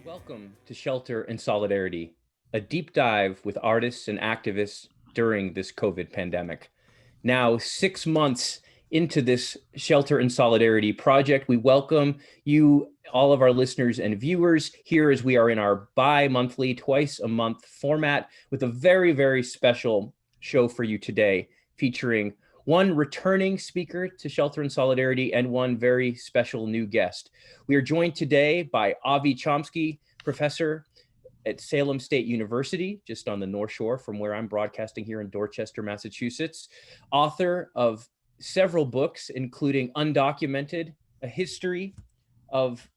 Welcome to Shelter and Solidarity, a deep dive with artists and activists during this COVID pandemic. Now, 6 months into this Shelter and Solidarity project, we welcome you, all of our listeners and viewers, here as we are in our bi-monthly, twice-a-month format with a very, very special show for you today, featuring one returning speaker to Shelter and Solidarity and one very special new guest. We are joined today by Avi Chomsky, professor at Salem State University, just on the North Shore from where I'm broadcasting here in Dorchester, Massachusetts, author of several books, including Undocumented, a history of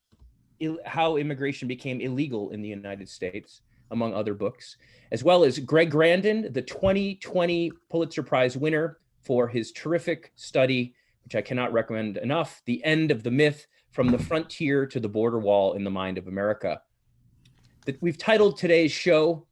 how immigration became illegal in the United States, among other books, as well as Greg Grandin, the 2020 Pulitzer Prize winner for his terrific study, which I cannot recommend enough, The End of the Myth, From the Frontier to the Border Wall in the Mind of America. We've titled today's show,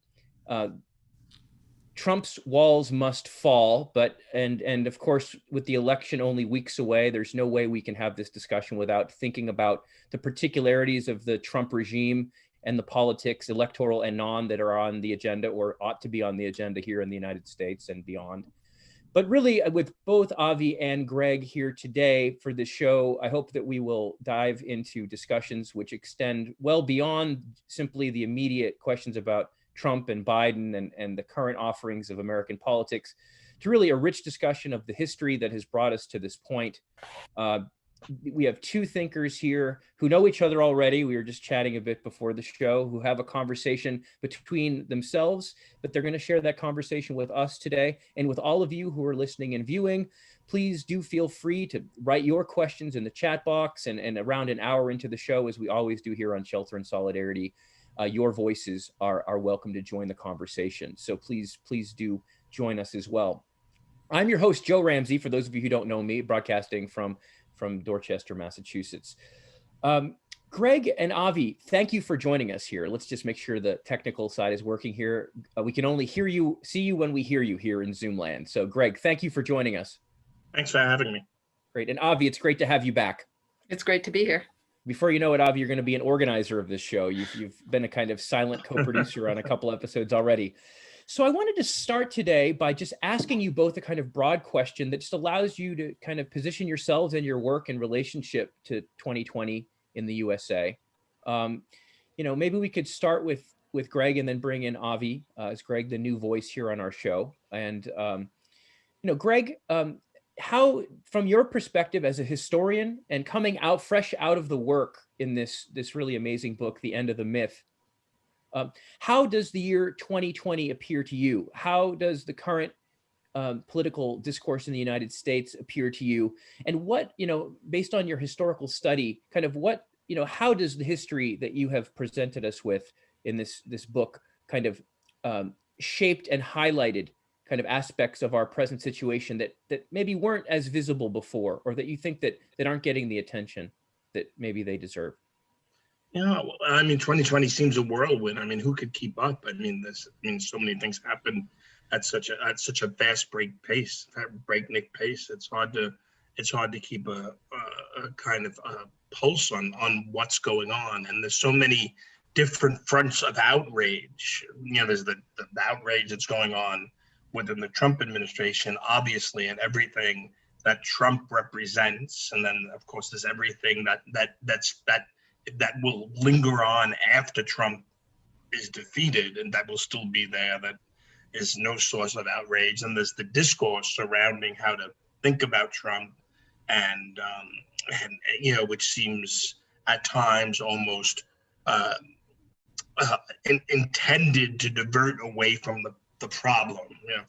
Trump's Walls Must Fall, and of course, with the election only weeks away, there's no way we can have this discussion without thinking about the particularities of the Trump regime and the politics, electoral and non, that are on the agenda or ought to be on the agenda here in the United States and beyond. But really, with both Avi and Greg here today for this show, I hope that we will dive into discussions which extend well beyond simply the immediate questions about Trump and Biden and the current offerings of American politics, to really a rich discussion of the history that has brought us to this point. We have two thinkers here who know each other already. We were just chatting a bit before the show, who have a conversation between themselves, but they're going to share that conversation with us today. And with all of you who are listening and viewing, please do feel free to write your questions in the chat box, and around an hour into the show, as we always do here on Shelter and Solidarity, your voices are welcome to join the conversation. So please do join us as well. I'm your host, Joe Ramsey, for those of you who don't know me, broadcasting from Dorchester, Massachusetts. Greg and Avi, thank you for joining us here. Let's just make sure the technical side is working here. We can only see you when we hear you here in Zoom land. So Greg, thank you for joining us. Thanks for having me. Great. And Avi, it's great to have you back. It's great to be here. Before you know it, Avi, you're going to be an organizer of this show. You've been a kind of silent co-producer on a couple episodes already. So I wanted to start today by just asking you both a kind of broad question that just allows you to kind of position yourselves and your work in relationship to 2020 in the USA. Maybe we could start with Greg and then bring in Avi, as Greg, the new voice here on our show. And, Greg, how, from your perspective as a historian and coming out fresh out of the work in this really amazing book, The End of the Myth, how does the year 2020 appear to you? How does the current political discourse in the United States appear to you? And what, based on your historical study, kind of what, how does the history that you have presented us with in this book kind of shaped and highlighted kind of aspects of our present situation that maybe weren't as visible before, or that you think that aren't getting the attention that maybe they deserve? Yeah, well, I mean, 2020 seems a whirlwind. I mean, who could keep up? So many things happen at such a fast breakneck pace. It's hard to keep a kind of pulse on what's going on. And there's so many different fronts of outrage. There's the outrage that's going on within the Trump administration, obviously, and everything that Trump represents, and then of course there's everything that will linger on after Trump is defeated, and that will still be there. That is no source of outrage. And there's the discourse surrounding how to think about Trump, and which seems at times almost intended to divert away from the problem.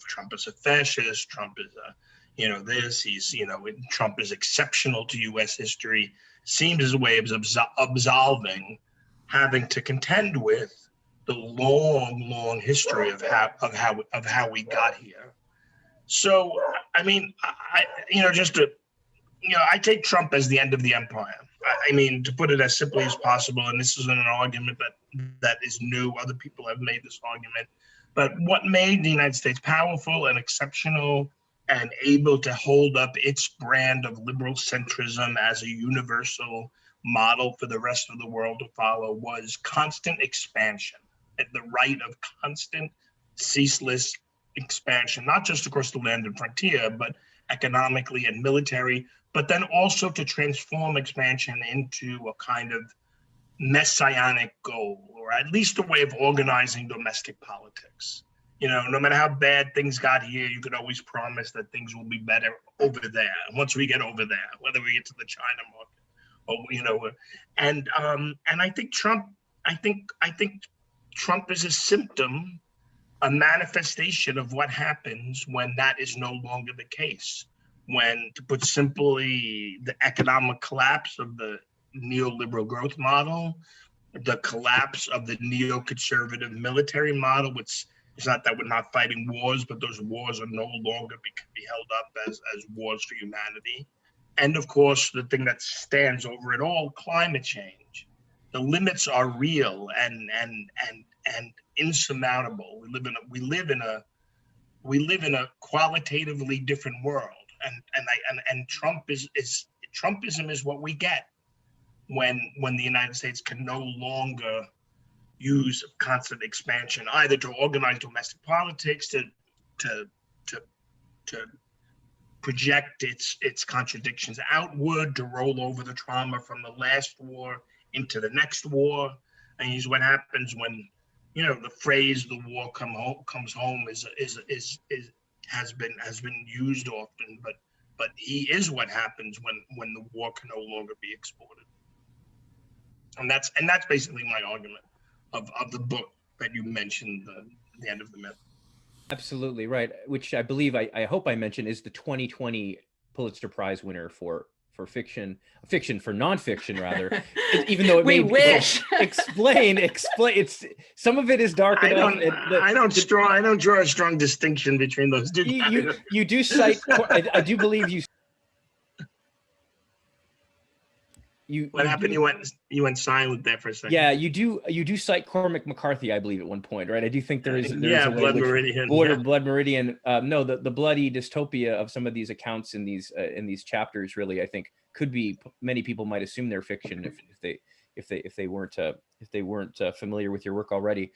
Trump is a fascist. Trump is Trump is exceptional to U.S. history. Seems as a way of absolving having to contend with the long history of how we got here. So, I mean, I take Trump as the end of the empire. I mean, to put it as simply as possible, and this isn't an argument that is new. Other people have made this argument. But what made the United States powerful and exceptional and able to hold up its brand of liberal centrism as a universal model for the rest of the world to follow was constant expansion, the right of constant, ceaseless expansion, not just across the land and frontier, but economically and military, but then also to transform expansion into a kind of messianic goal, or at least a way of organizing domestic politics. No matter how bad things got here, you could always promise that things will be better over there. And once we get over there, whether we get to the China market, or and I think Trump is a symptom, a manifestation of what happens when that is no longer the case. When, to put simply, the economic collapse of the neoliberal growth model, the collapse of the neoconservative military model, which is not that we're not fighting wars, but those wars are no longer be held up as wars for humanity. And of course, the thing that stands over it all, climate change. The limits are real and insurmountable. We live in a qualitatively different world, and Trumpism is what we get when the United States can no longer use constant expansion, either to organize domestic politics, to project its contradictions outward, to roll over the trauma from the last war into the next war. And is what happens when, the phrase "the war comes home" has been used often, but he is what happens when the war can no longer be exported. And that's basically my argument of the book that you mentioned, the end of the myth. Absolutely right. Which I believe I hope I mentioned is the 2020 Pulitzer Prize winner for fiction for nonfiction rather. Even though it we wish explain. It's some of it is dark enough. I don't draw a strong distinction between those two. You do cite. I do believe you. What happened? You went silent there for a second. Yeah, you do cite Cormac McCarthy, I believe, at one point, right? I do think there is a Blood Meridian. Blood Meridian. No, the bloody dystopia of some of these accounts in these chapters really, I think, could be, many people might assume they're fiction if they weren't familiar with your work already.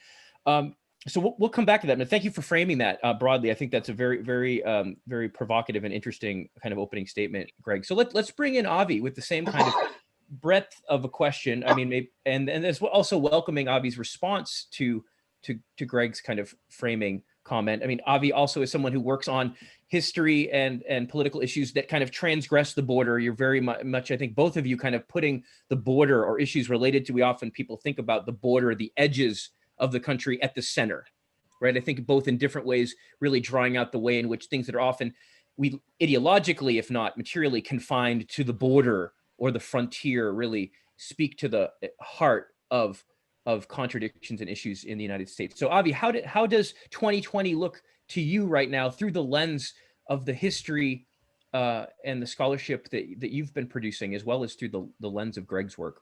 So we'll come back to that. And thank you for framing that broadly. I think that's a very, very, very provocative and interesting kind of opening statement, Greg. So let's bring in Avi with the same kind of breadth of a question. I mean, maybe, and as well, also welcoming Avi's response to Greg's kind of framing comment. I mean, Avi also is someone who works on history and political issues that kind of transgress the border. You're very much, I think, both of you kind of putting the border or issues related to, people think about the border, the edges of the country at the center, right? I think both in different ways, really drawing out the way in which things that are often we ideologically, if not materially, confined to the border or the frontier really speak to the heart of contradictions and issues in the United States. So Avi, how does 2020 look to you right now through the lens of the history and the scholarship that you've been producing, as well as through the lens of Greg's work?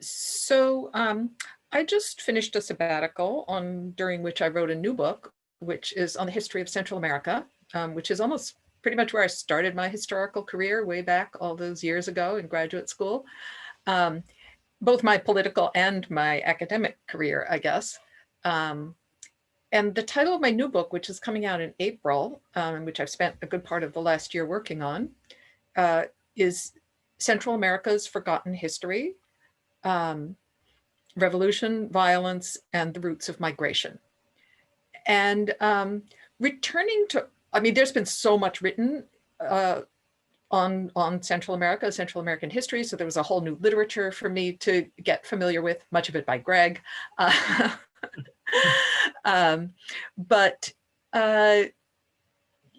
So I just finished a sabbatical during which I wrote a new book, which is on the history of Central America, which is almost pretty much where I started my historical career way back all those years ago in graduate school. Both my political and my academic career, I guess. And the title of my new book, which is coming out in April, which I've spent a good part of the last year working on, is Central America's Forgotten History, Revolution, Violence, and the Roots of Migration. And returning to, I mean, there's been so much written on Central America, Central American history. So there was a whole new literature for me to get familiar with, much of it by Greg. But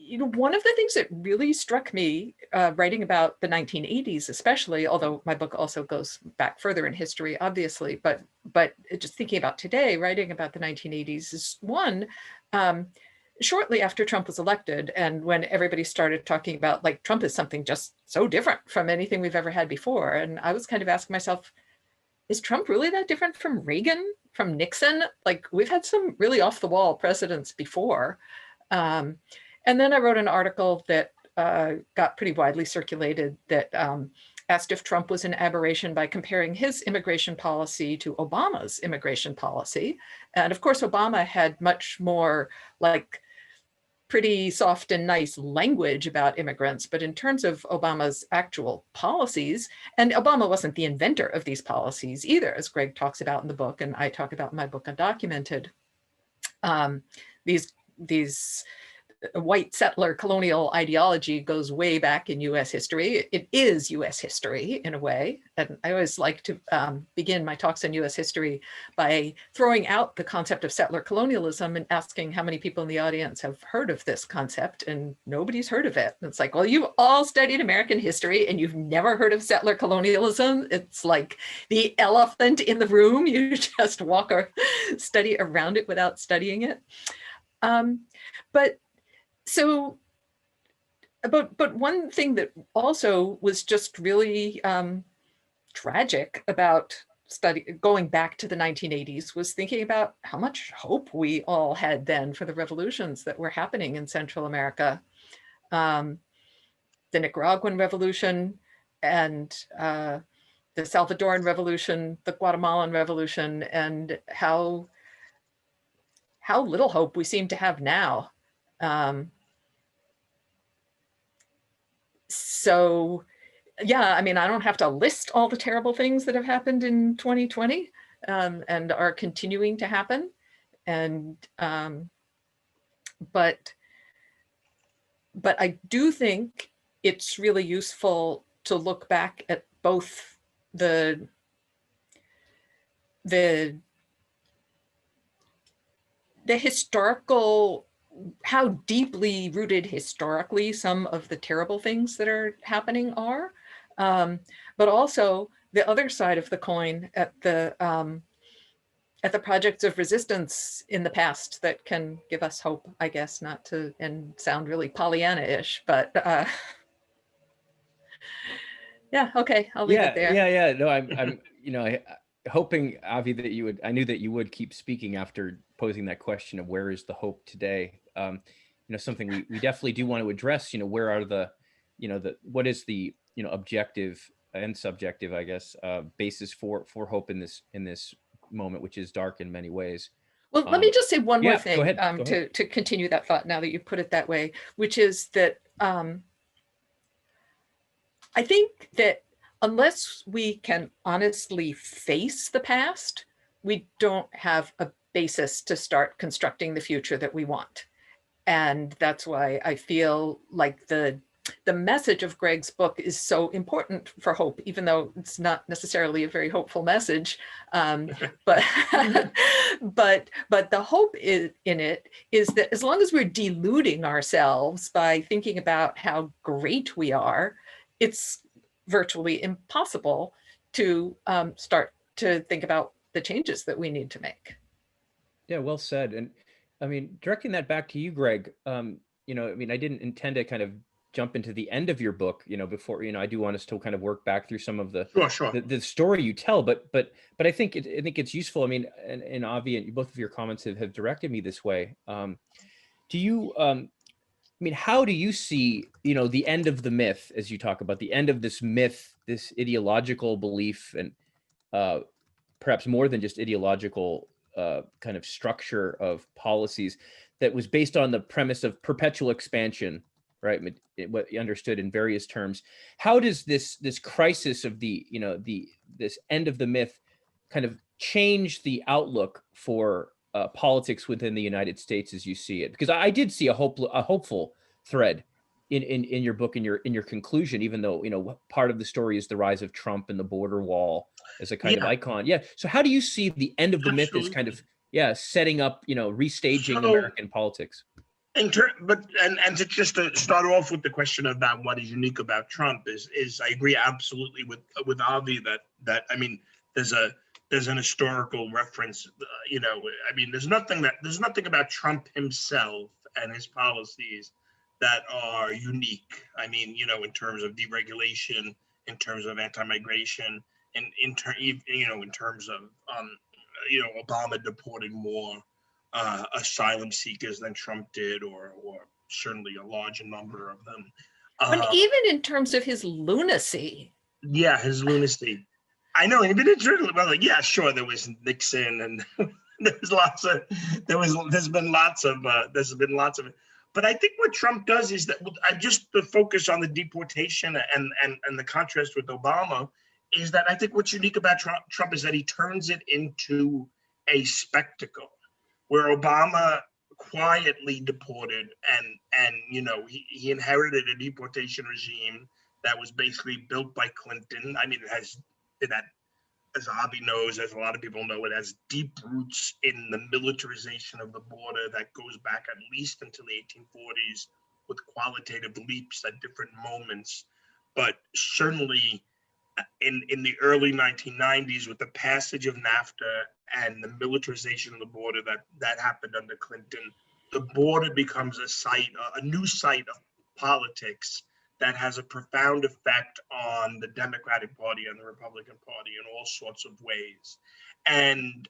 you know, one of the things that really struck me writing about the 1980s, especially, although my book also goes back further in history, obviously, but just thinking about today, writing about the 1980s is one, shortly after Trump was elected, and when everybody started talking about like Trump is something just so different from anything we've ever had before. And I was kind of asking myself, is Trump really that different from Reagan, from Nixon? Like, we've had some really off the wall presidents before. And then I wrote an article that got pretty widely circulated that asked if Trump was an aberration by comparing his immigration policy to Obama's immigration policy. And of course, Obama had much more like pretty soft and nice language about immigrants, but in terms of Obama's actual policies, and Obama wasn't the inventor of these policies either, as Greg talks about in the book, and I talk about in my book, Undocumented. These white settler colonial ideology goes way back in US history. It is US history in a way. And I always like to begin my talks on US history by throwing out the concept of settler colonialism and asking how many people in the audience have heard of this concept, and nobody's heard of it. And it's like, well, you've all studied American history and you've never heard of settler colonialism. It's like the elephant in the room. You just walk or study around it without studying it. But one thing that also was just really tragic about going back to the 1980s was thinking about how much hope we all had then for the revolutions that were happening in Central America. The Nicaraguan Revolution and the Salvadoran Revolution, the Guatemalan Revolution, and how little hope we seem to have now. So yeah, I mean, I don't have to list all the terrible things that have happened in 2020 and are continuing to happen. And but I do think it's really useful to look back at both the historical, how deeply rooted historically some of the terrible things that are happening are, but also the other side of the coin at the projects of resistance in the past that can give us hope, I guess, not to and sound really Pollyanna-ish, but yeah, okay, I'll leave it there. Yeah. No, I'm you know, hoping, Avi, that you would, I knew that you would keep speaking after posing that question of where is the hope today. You know, something we definitely do want to address, you know, where are the, you know, what is the, you know, objective and subjective, I guess, basis for hope in this moment, which is dark in many ways. Well, let me just say one more thing. Go ahead. To continue that thought now that you put it that way, which is that I think that unless we can honestly face the past, we don't have a basis to start constructing the future that we want. And that's why I feel like the message of Greg's book is so important for hope, even though it's not necessarily a very hopeful message. But the hope in it is that as long as we're deluding ourselves by thinking about how great we are, it's virtually impossible to start to think about the changes that we need to make. Yeah, well said. And I mean, directing that back to you, Greg, you know, I mean, I didn't intend to kind of jump into the end of your book, you know, before, you know, I do want us to kind of work back through some of the the story you tell, but I think it's useful. I mean, and Avi, and both of your comments have directed me this way. Do you, I mean, how do you see, you know, the end of the myth, as you talk about the end of this myth, this ideological belief, and perhaps more than just ideological kind of structure of policies that was based on the premise of perpetual expansion, right? What you understood in various terms. How does this crisis of this end of the myth kind of change the outlook for politics within the United States as you see it? Because I did see a hopeful thread in your book, in your conclusion, even though part of the story is the rise of Trump and the border wall as a kind of icon. Yeah. So how do you see the end of the myth as kind of setting up, restaging American politics? And to just to start off with the question about what is unique about Trump is I agree absolutely with Avi that I mean there's an historical reference, I mean there's nothing about Trump himself and his policies that are unique. I mean, in terms of deregulation, in terms of anti-migration, and in terms of Obama deporting more asylum seekers than Trump did, or certainly a large number of them. But even in terms of his lunacy. Yeah, his lunacy. I know, but it's really like, yeah, sure, there was Nixon, and there's been lots of it. But I think what Trump does is that just to focus on the deportation and the contrast with Obama is that I think what's unique about Trump is that he turns it into a spectacle, where Obama quietly deported and he inherited a deportation regime that was basically built by Clinton. I mean, it had, as Avi knows, as a lot of people know, it has deep roots in the militarization of the border that goes back at least until the 1840s, with qualitative leaps at different moments. But certainly in the early 1990s, with the passage of NAFTA and the militarization of the border that happened under Clinton, the border becomes a new site of politics that has a profound effect on the Democratic Party and the Republican Party in all sorts of ways. And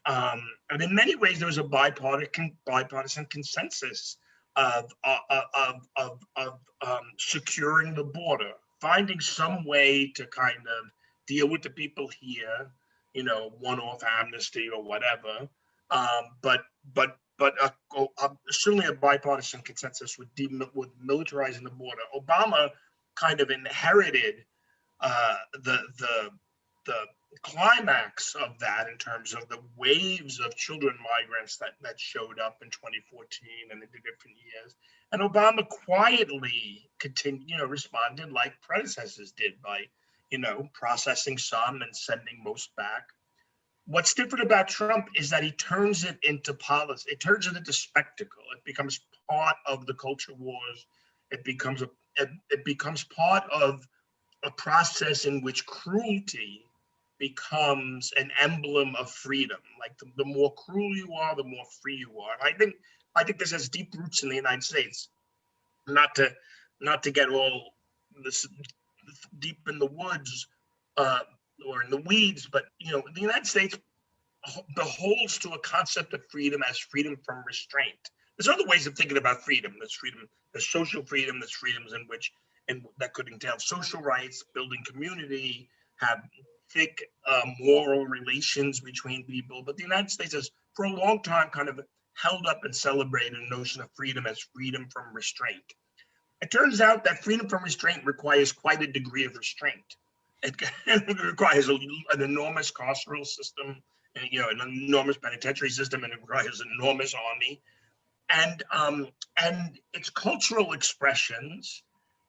in many ways, there was a bipartisan consensus of securing the border, finding some way to kind of deal with the people here, one-off amnesty or whatever. But certainly a bipartisan consensus with militarizing the border. Obama kind of inherited the climax of that in terms of the waves of children migrants that showed up in 2014 and into different years. And Obama quietly responded like predecessors did by, processing some and sending most back. What's different about Trump is that he turns it into policy. It turns it into spectacle. It becomes part of the culture wars. It becomes part of a process in which cruelty becomes an emblem of freedom. Like the more cruel you are, the more free you are. And I think this has deep roots in the United States. Not to get all this deep in the woods or in the weeds, but the United States beholds to a concept of freedom as freedom from restraint. There's other ways of thinking about freedom. There's freedom, there's social freedom, there's freedoms that could entail social rights, building community, have thick moral relations between people. But the United States has, for a long time, kind of held up and celebrated a notion of freedom as freedom from restraint. It turns out that freedom from restraint requires quite a degree of restraint. It requires an enormous carceral system, and an enormous penitentiary system, and it requires an enormous army, and its cultural expressions.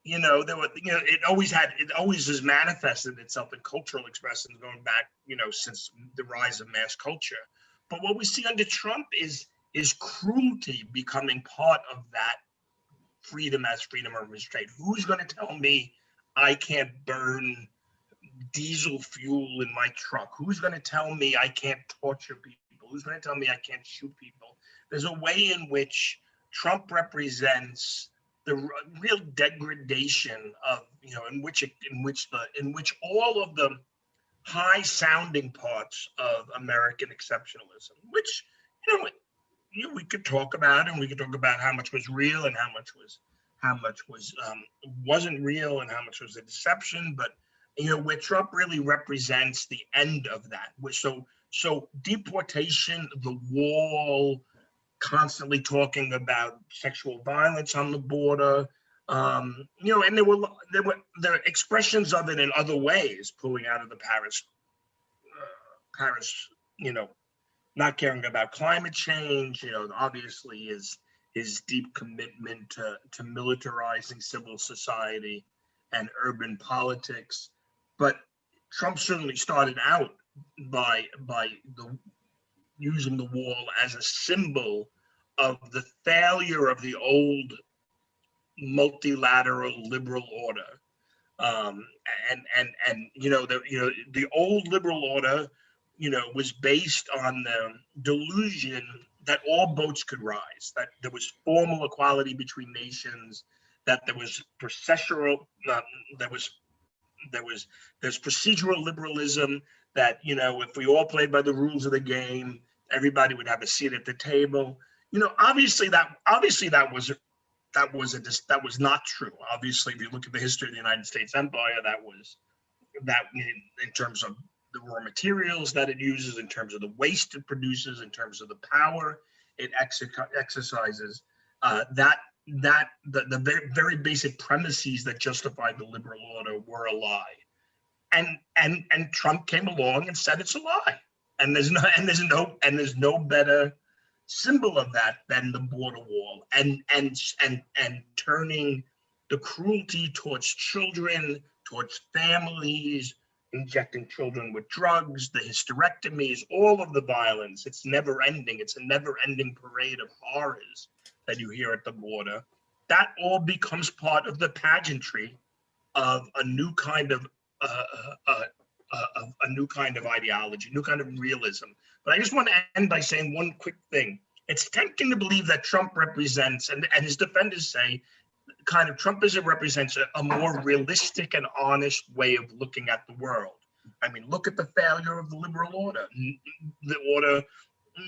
It always has manifested itself in cultural expressions going back, since the rise of mass culture. But what we see under Trump is cruelty becoming part of that freedom as freedom of restraint. Who's going to tell me I can't burn diesel fuel in my truck? Who's going to tell me I can't torture people? Who's going to tell me I can't shoot people? There's a way in which Trump represents the real degradation of, in which all of the high sounding parts of American exceptionalism, which, we could talk about, and we could talk about how much was real and how much wasn't real and how much was a deception. But where Trump really represents the end of that. So So deportation, the wall, constantly talking about sexual violence on the border, and there were expressions of it in other ways, pulling out of the Paris, not caring about climate change, obviously his deep commitment to militarizing civil society and urban politics. But Trump certainly started out by using the wall as a symbol of the failure of the old multilateral liberal order. The old liberal order, was based on the delusion that all boats could rise, that there was formal equality between nations, that there was there's procedural liberalism, that if we all played by the rules of the game, everybody would have a seat at the table. Obviously that was not true. Obviously, if you look at the history of the United States Empire, that in terms of the raw materials that it uses, in terms of the waste it produces, in terms of the power it exercises, the very basic premises that justified the liberal order were a lie. And Trump came along and said it's a lie. And there's no better symbol of that than the border wall, and turning the cruelty towards children, towards families, injecting children with drugs, the hysterectomies, all of the violence. It's never ending. It's a never ending parade of horrors that you hear at the border. That all becomes part of the pageantry of a new kind of ideology, new kind of realism. But I just want to end by saying one quick thing. It's tempting to believe that Trump represents, and his defenders say, kind of Trumpism represents a more realistic and honest way of looking at the world. I mean, look at the failure of the liberal order. The order,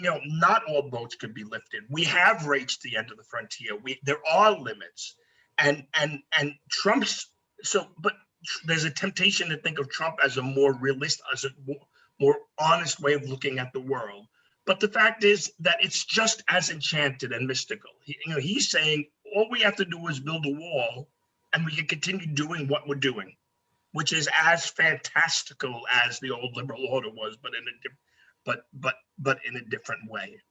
not all boats could be lifted. We have reached the end of the frontier. There are limits, and Trump's but there's a temptation to think of Trump as a more realistic, as a more honest way of looking at the world. But the fact is that it's just as enchanted and mystical. He's saying all we have to do is build a wall, and we can continue doing what we're doing, which is as fantastical as the old liberal order was, but in a different way.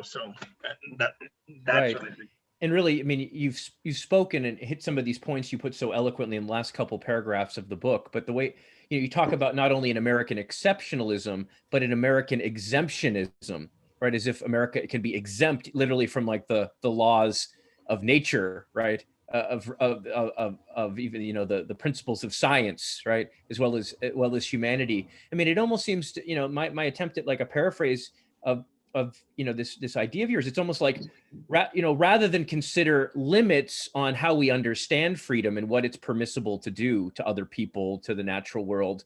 So that's right. what I think. And really, I mean, you've spoken and hit some of these points you put so eloquently in the last couple paragraphs of the book. But the way you talk about not only an American exceptionalism, but an American exemptionism, right? As if America can be exempt literally from like the laws of nature, right? Of even the principles of science, right? As well as humanity. I mean, it almost seems to my attempt at like a paraphrase of this idea of yours. It's almost like rather than consider limits on how we understand freedom and what it's permissible to do to other people, to the natural world,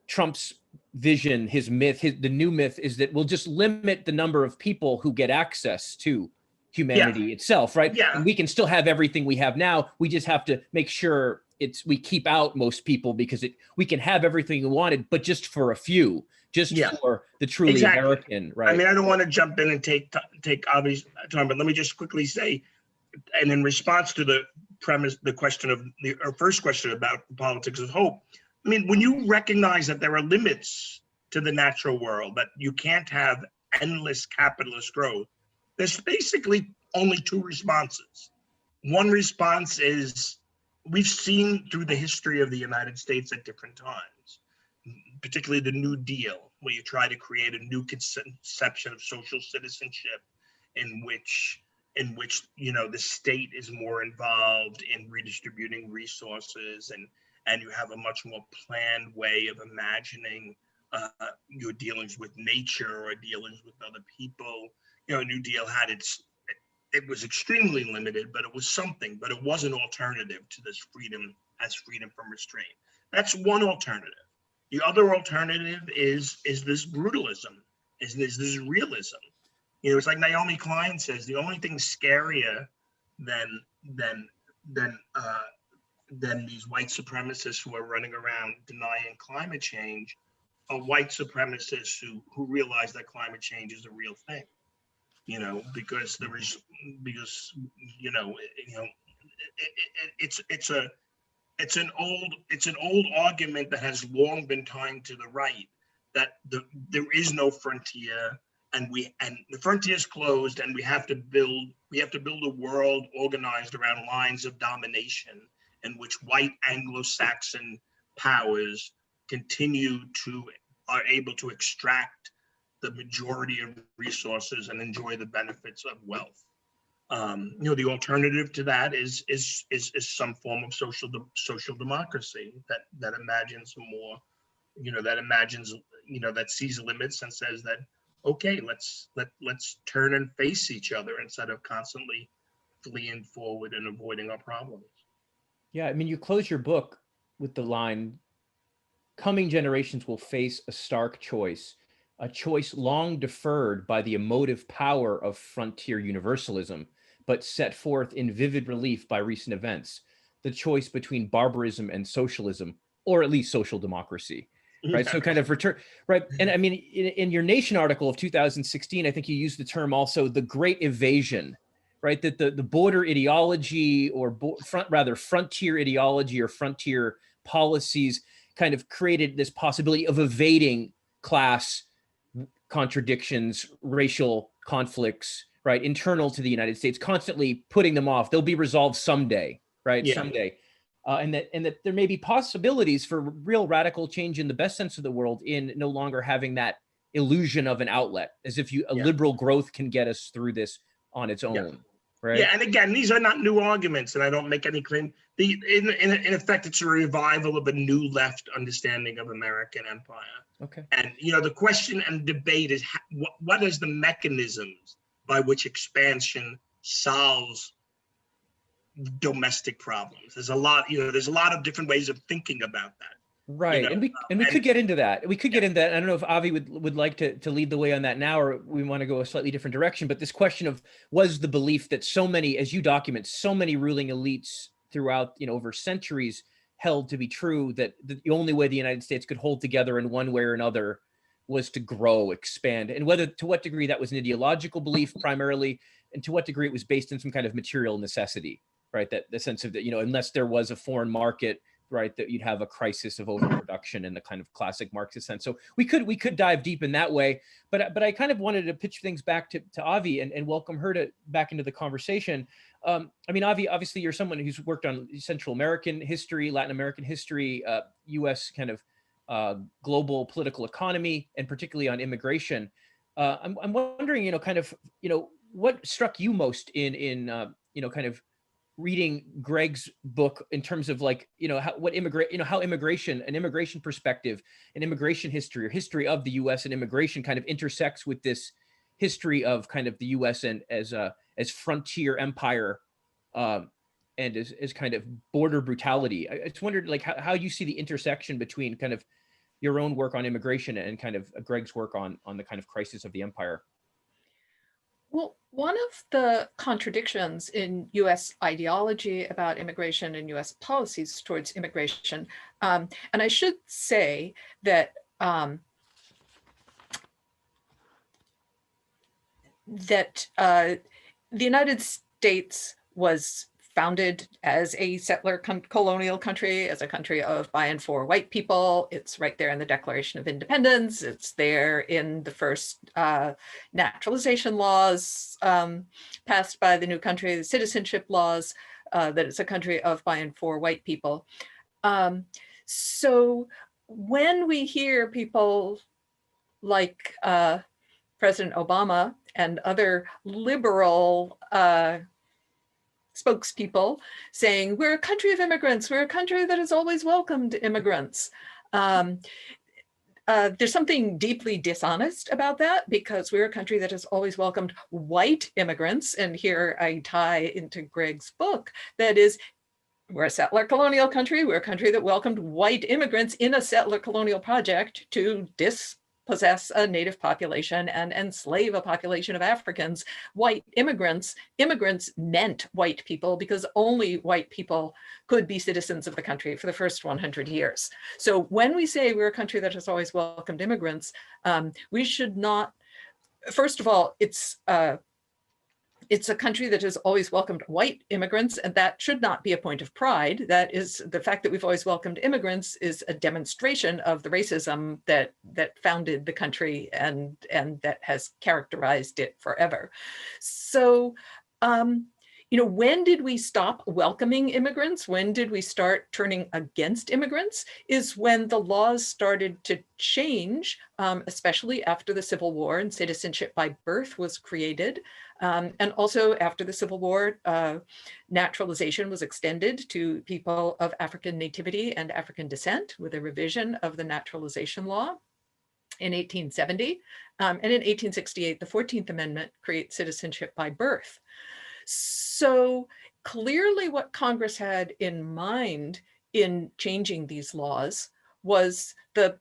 Trump's vision, his myth, the new myth is that we'll just limit the number of people who get access to humanity itself, right? Yeah. And we can still have everything we have now. We just have to make sure we keep out most people because we can have everything we wanted, but just for a few. Just for the truly American, right? I mean, I don't want to jump in and take Avi's time, but let me just quickly say, and in response to the premise, the question of our first question about the politics of hope, I mean, when you recognize that there are limits to the natural world, that you can't have endless capitalist growth, there's basically only two responses. One response is we've seen through the history of the United States at different times, particularly the New Deal, where you try to create a new conception of social citizenship in which the state is more involved in redistributing resources, and you have a much more planned way of imagining your dealings with nature or dealings with other people. New Deal had it was extremely limited, but it was something, but it was an alternative to this freedom from restraint. That's one alternative. The other alternative is this brutalism, is this realism. It's like Naomi Klein says, the only thing scarier than these white supremacists who are running around denying climate change white supremacists who realize that climate change is a real thing, because it's an old argument that has long been tied to the right, that there is no frontier, and the frontier is closed, and we have to build a world organized around lines of domination in which white Anglo-Saxon powers are able to extract the majority of resources and enjoy the benefits of wealth. The alternative to that is some form of social democracy that imagines more, that sees limits and says that, okay, let's turn and face each other instead of constantly fleeing forward and avoiding our problems. Yeah, I mean, you close your book with the line, "Coming generations will face a stark choice, a choice long deferred by the emotive power of frontier universalism, but set forth in vivid relief by recent events, the choice between barbarism and socialism, or at least social democracy." Right. Yeah. So kind of return. Right. And I mean, in your Nation article of 2016, I think you used the term also the great evasion, right? That the border ideology or frontier ideology or frontier policies kind of created this possibility of evading class contradictions, racial conflicts, right, internal to the United States, constantly putting them off. They'll be resolved someday, right? Yeah. Someday. And that there may be possibilities for real radical change in the best sense of the world in no longer having that illusion of an outlet, as if liberal growth can get us through this on its own, right? Yeah, and again, these are not new arguments, and I don't make any claim. In effect, it's a revival of a new left understanding of American empire. Okay. And the question and debate is what is the mechanisms by which expansion solves domestic problems? There's a lot of different ways of thinking about that. Right. And we could get into that. We could get into that. I don't know if Avi would like to lead the way on that now, or we want to go a slightly different direction. But this question of, was the belief that so many, as you document, so many ruling elites throughout, over centuries held to be true, that the only way the United States could hold together in one way or another was to grow, expand, and to what degree that was an ideological belief primarily, and to what degree it was based in some kind of material necessity, right? That the sense of that, unless there was a foreign market, right, that you'd have a crisis of overproduction in the kind of classic Marxist sense. So we could dive deep in that way, but I kind of wanted to pitch things back to Avi and welcome her back into the conversation. I mean, Avi, obviously you're someone who's worked on Central American history, Latin American history, U.S. kind of global political economy, and particularly on immigration. I'm wondering, what struck you most in kind of reading Greg's book in terms of how immigration, an immigration perspective, an immigration history, or history of the U.S. and immigration kind of intersects with this history of kind of the U.S. and as frontier empire, and as kind of border brutality. I just wondered how you see the intersection between kind of your own work on immigration and kind of Greg's work on the kind of crisis of the empire. Well, one of the contradictions in U.S. ideology about immigration and U.S. policies towards immigration, and I should say that the United States was founded as a settler colonial country, as a country of by and for white people. It's right there in the Declaration of Independence. It's there in the first naturalization laws passed by the new country, the citizenship laws, that it's a country of by and for white people. So when we hear people like President Obama and other liberal spokespeople saying, we're a country of immigrants, we're a country that has always welcomed immigrants. There's something deeply dishonest about that, because we're a country that has always welcomed white immigrants. And here I tie into Greg's book, that is, we're a settler colonial country. We're a country that welcomed white immigrants in a settler colonial project to possess a native population and enslave a population of Africans. White immigrants meant white people because only white people could be citizens of the country for the first 100 years. So when we say we're a country that has always welcomed immigrants, we should not, first of all, it's a country that has always welcomed white immigrants, and that should not be a point of pride. That is, the fact that we've always welcomed immigrants is a demonstration of the racism that founded the country and that has characterized it forever. So, when did we stop welcoming immigrants? When did we start turning against immigrants? Is when the laws started to change, especially after the Civil War and citizenship by birth was created. And also after the Civil War, naturalization was extended to people of African nativity and African descent with a revision of the naturalization law in 1870. And in 1868, the 14th Amendment creates citizenship by birth. So clearly what Congress had in mind in changing these laws was the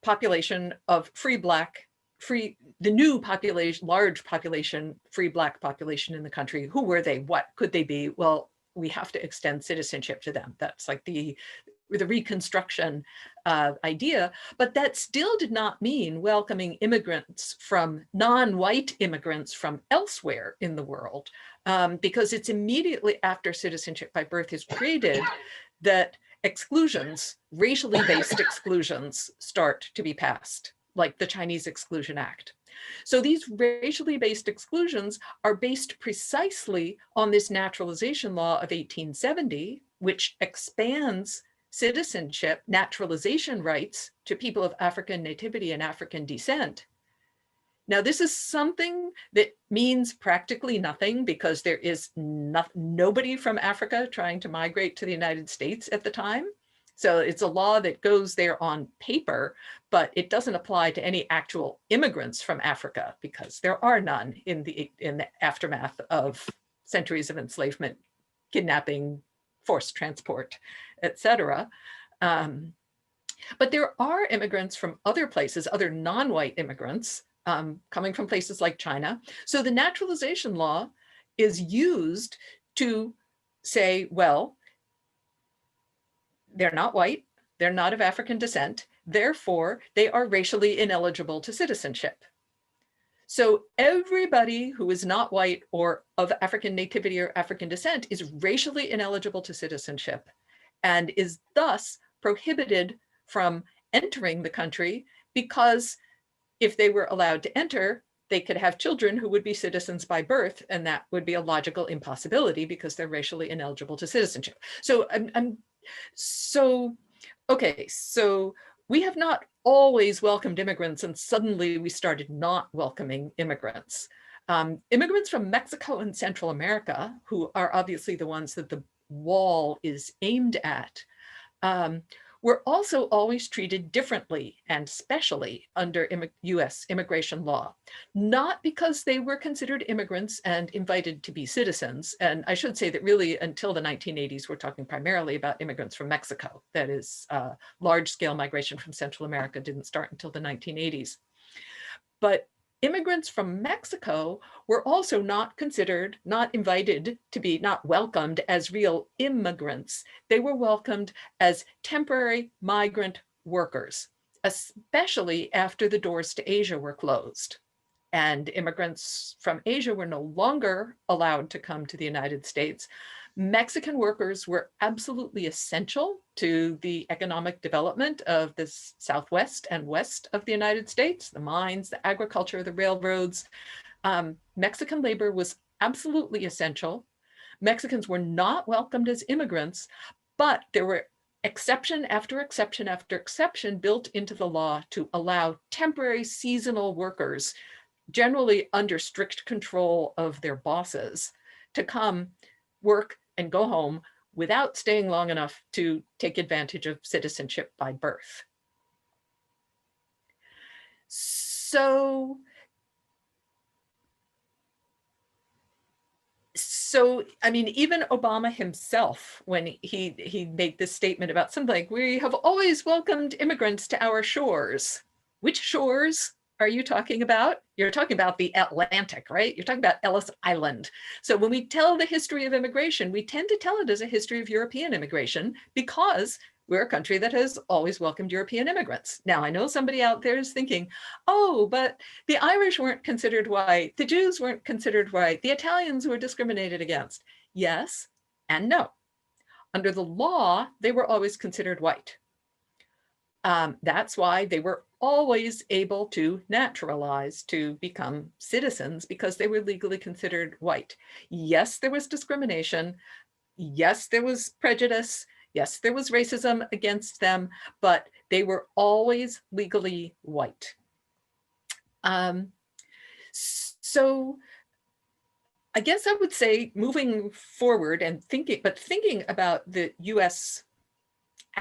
population of the new population, large population, free Black population in the country. Who were they? What could they be? Well, we have to extend citizenship to them. That's like the Reconstruction idea, but that still did not mean welcoming immigrants from non-white immigrants from elsewhere in the world, because it's immediately after citizenship by birth is created that exclusions, racially based exclusions, start to be passed, like the Chinese Exclusion Act. So these racially based exclusions are based precisely on this naturalization law of 1870, which expands citizenship, naturalization rights to people of African nativity and African descent. Now, this is something that means practically nothing because there is nobody from Africa trying to migrate to the United States at the time. So it's a law that goes there on paper, but it doesn't apply to any actual immigrants from Africa because there are none in the aftermath of centuries of enslavement, kidnapping, forced transport, etc. But there are immigrants from other places, other non-white immigrants coming from places like China. So the naturalization law is used to say, well, they're not white, they're not of African descent, therefore they are racially ineligible to citizenship. So everybody who is not white or of African nativity or African descent is racially ineligible to citizenship and is thus prohibited from entering the country, because if they were allowed to enter, they could have children who would be citizens by birth, and that would be a logical impossibility because they're racially ineligible to citizenship. So so we have not always welcomed immigrants and suddenly we started not welcoming immigrants. Immigrants from Mexico and Central America, who are obviously the ones that the wall is aimed at, were also always treated differently and specially under US immigration law, not because they were considered immigrants and invited to be citizens. And I should say that really until the 1980s, we're talking primarily about immigrants from Mexico. That is, large-scale migration from Central America didn't start until the 1980s. But immigrants from Mexico were also not considered, not invited to be, not welcomed as real immigrants. They were welcomed as temporary migrant workers, especially after the doors to Asia were closed. And immigrants from Asia were no longer allowed to come to the United States. Mexican workers were absolutely essential to the economic development of the Southwest and West of the United States, the mines, the agriculture, the railroads. Mexican labor was absolutely essential. Mexicans were not welcomed as immigrants, but there were exception after exception after exception built into the law to allow temporary seasonal workers, generally under strict control of their bosses, to come work and go home without staying long enough to take advantage of citizenship by birth. So I mean, even Obama himself, when he made this statement about something like, we have always welcomed immigrants to our shores, which shores are you talking about? You're talking about the Atlantic, right? You're talking about Ellis Island. So when we tell the history of immigration, we tend to tell it as a history of European immigration because we're a country that has always welcomed European immigrants. Now, I know somebody out there is thinking, oh, but the Irish weren't considered white, the Jews weren't considered white, the Italians were discriminated against. Yes and no. Under the law, they were always considered white. That's why they were always able to naturalize to become citizens, because they were legally considered white. Yes, there was discrimination. Yes, there was prejudice. Yes, there was racism against them, but they were always legally white. So I guess I would say moving forward and thinking about the US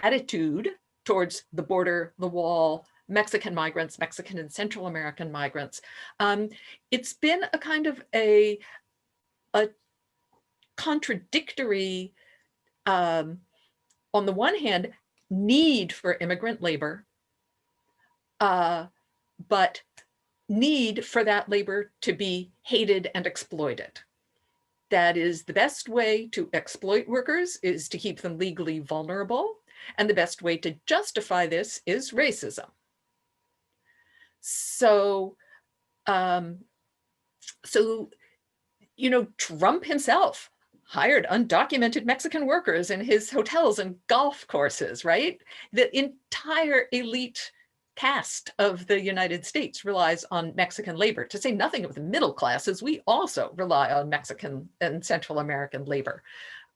attitude towards the border, the wall, Mexican migrants, Mexican and Central American migrants. It's been a kind of a contradictory, on the one hand, need for immigrant labor, but need for that labor to be hated and exploited. That is, the best way to exploit workers is to keep them legally vulnerable. And the best way to justify this is racism. So, Trump himself hired undocumented Mexican workers in his hotels and golf courses, right? The entire elite caste of the United States relies on Mexican labor, to say nothing of the middle classes. We also rely on Mexican and Central American labor.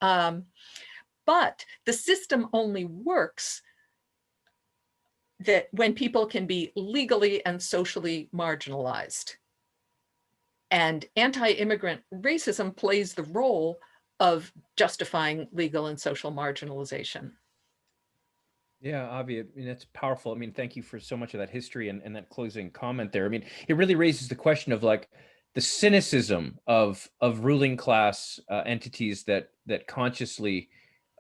But the system only works that when people can be legally and socially marginalized. And anti-immigrant racism plays the role of justifying legal and social marginalization. Yeah, Avi, I mean, that's powerful. I mean, thank you for so much of that history and that closing comment there. I mean, it really raises the question of like the cynicism of ruling class entities that consciously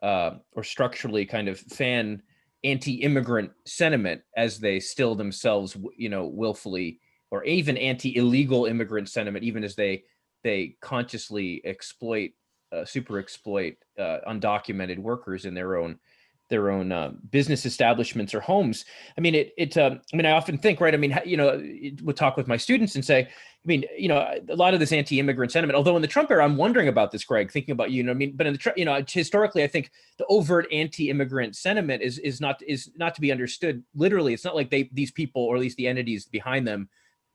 or structurally kind of fan anti-immigrant sentiment as they still themselves, willfully, or even anti-illegal immigrant sentiment, even as they consciously super exploit undocumented workers in their own business establishments or homes. I mean, I often think, right, I mean, would talk with my students and say, I mean, a lot of this anti-immigrant sentiment, although in the Trump era, I'm wondering about this, Greg, thinking about but in the, historically, I think the overt anti-immigrant sentiment is not to be understood literally. It's not like these people, or at least the entities behind them,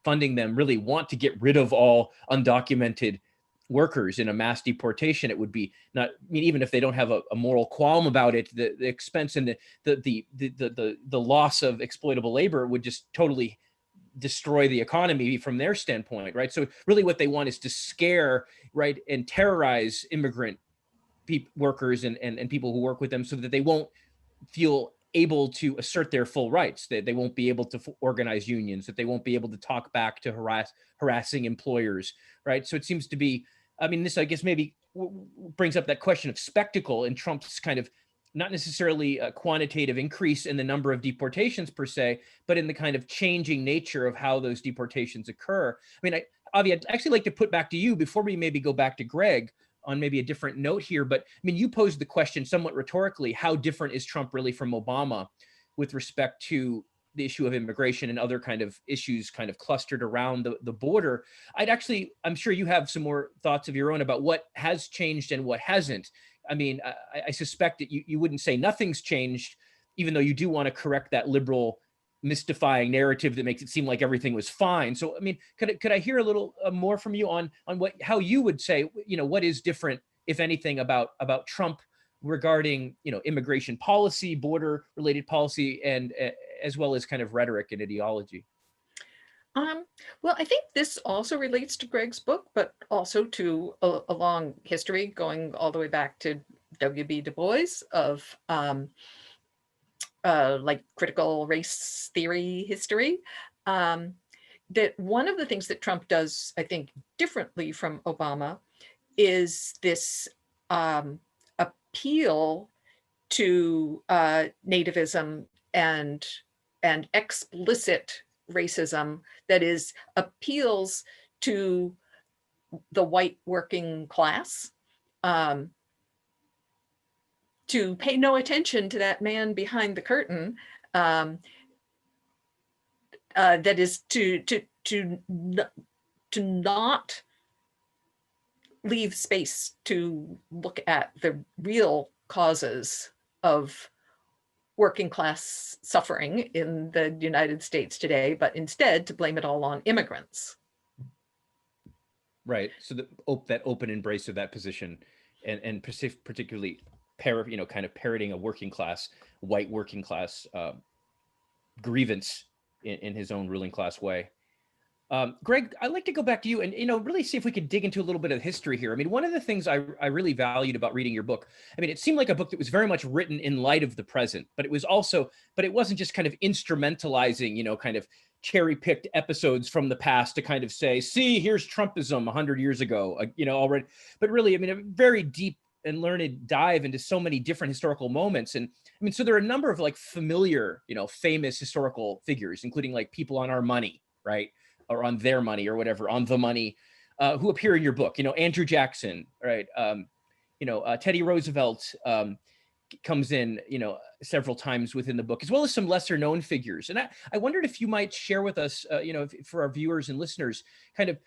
funding them, really want to get rid of all undocumented workers in a mass deportation. It would be not, I mean, even if they don't have a moral qualm about it, the expense and the loss of exploitable labor would just totally destroy the economy from their standpoint, right? So really what they want is to scare, right, and terrorize immigrant workers and people who work with them so that they won't feel able to assert their full rights, that they won't be able to organize unions, that they won't be able to talk back to harassing employers, right? So it seems to be, I mean, this, I guess, maybe brings up that question of spectacle in Trump's kind of not necessarily a quantitative increase in the number of deportations per se, but in the kind of changing nature of how those deportations occur. I mean, Avi, I'd actually like to put back to you before we maybe go back to Greg on maybe a different note here, but I mean, you posed the question somewhat rhetorically, how different is Trump really from Obama with respect to the issue of immigration and other kind of issues kind of clustered around the border? I'm sure you have some more thoughts of your own about what has changed and what hasn't. I mean, I suspect that you wouldn't say nothing's changed, even though you do want to correct that liberal mystifying narrative that makes it seem like everything was fine. So, I mean, could I hear a little more from you on how you would say, what is different, if anything, about Trump regarding, immigration policy, border related policy, and as well as kind of rhetoric and ideology? Well, I think this also relates to Greg's book, but also to a long history going all the way back to W.B. Du Bois of like critical race theory history. That one of the things that Trump does, I think, differently from Obama is this appeal to nativism and explicit racism that is appeals to the white working class, to pay no attention to that man behind the curtain, that is to not leave space to look at the real causes of working class suffering in the United States today, but instead to blame it all on immigrants. Right. So that open embrace of that position, and particularly kind of parroting a white working class grievance in his own ruling class way. Greg, I'd like to go back to you and, really see if we could dig into a little bit of history here. I mean, one of the things I really valued about reading your book, I mean, it seemed like a book that was very much written in light of the present, but it wasn't just kind of instrumentalizing, kind of cherry-picked episodes from the past to kind of say, see, here's Trumpism 100 years ago, already. But really, I mean, a very deep and learned dive into so many different historical moments. And I mean, so there are a number of like familiar, famous historical figures, including like people on our money, right? Or on their money or whatever, on the money, who appear in your book, Andrew Jackson, right? Teddy Roosevelt comes in, several times within the book, as well as some lesser known figures. And I wondered if you might share with us, for our viewers and listeners, kind of,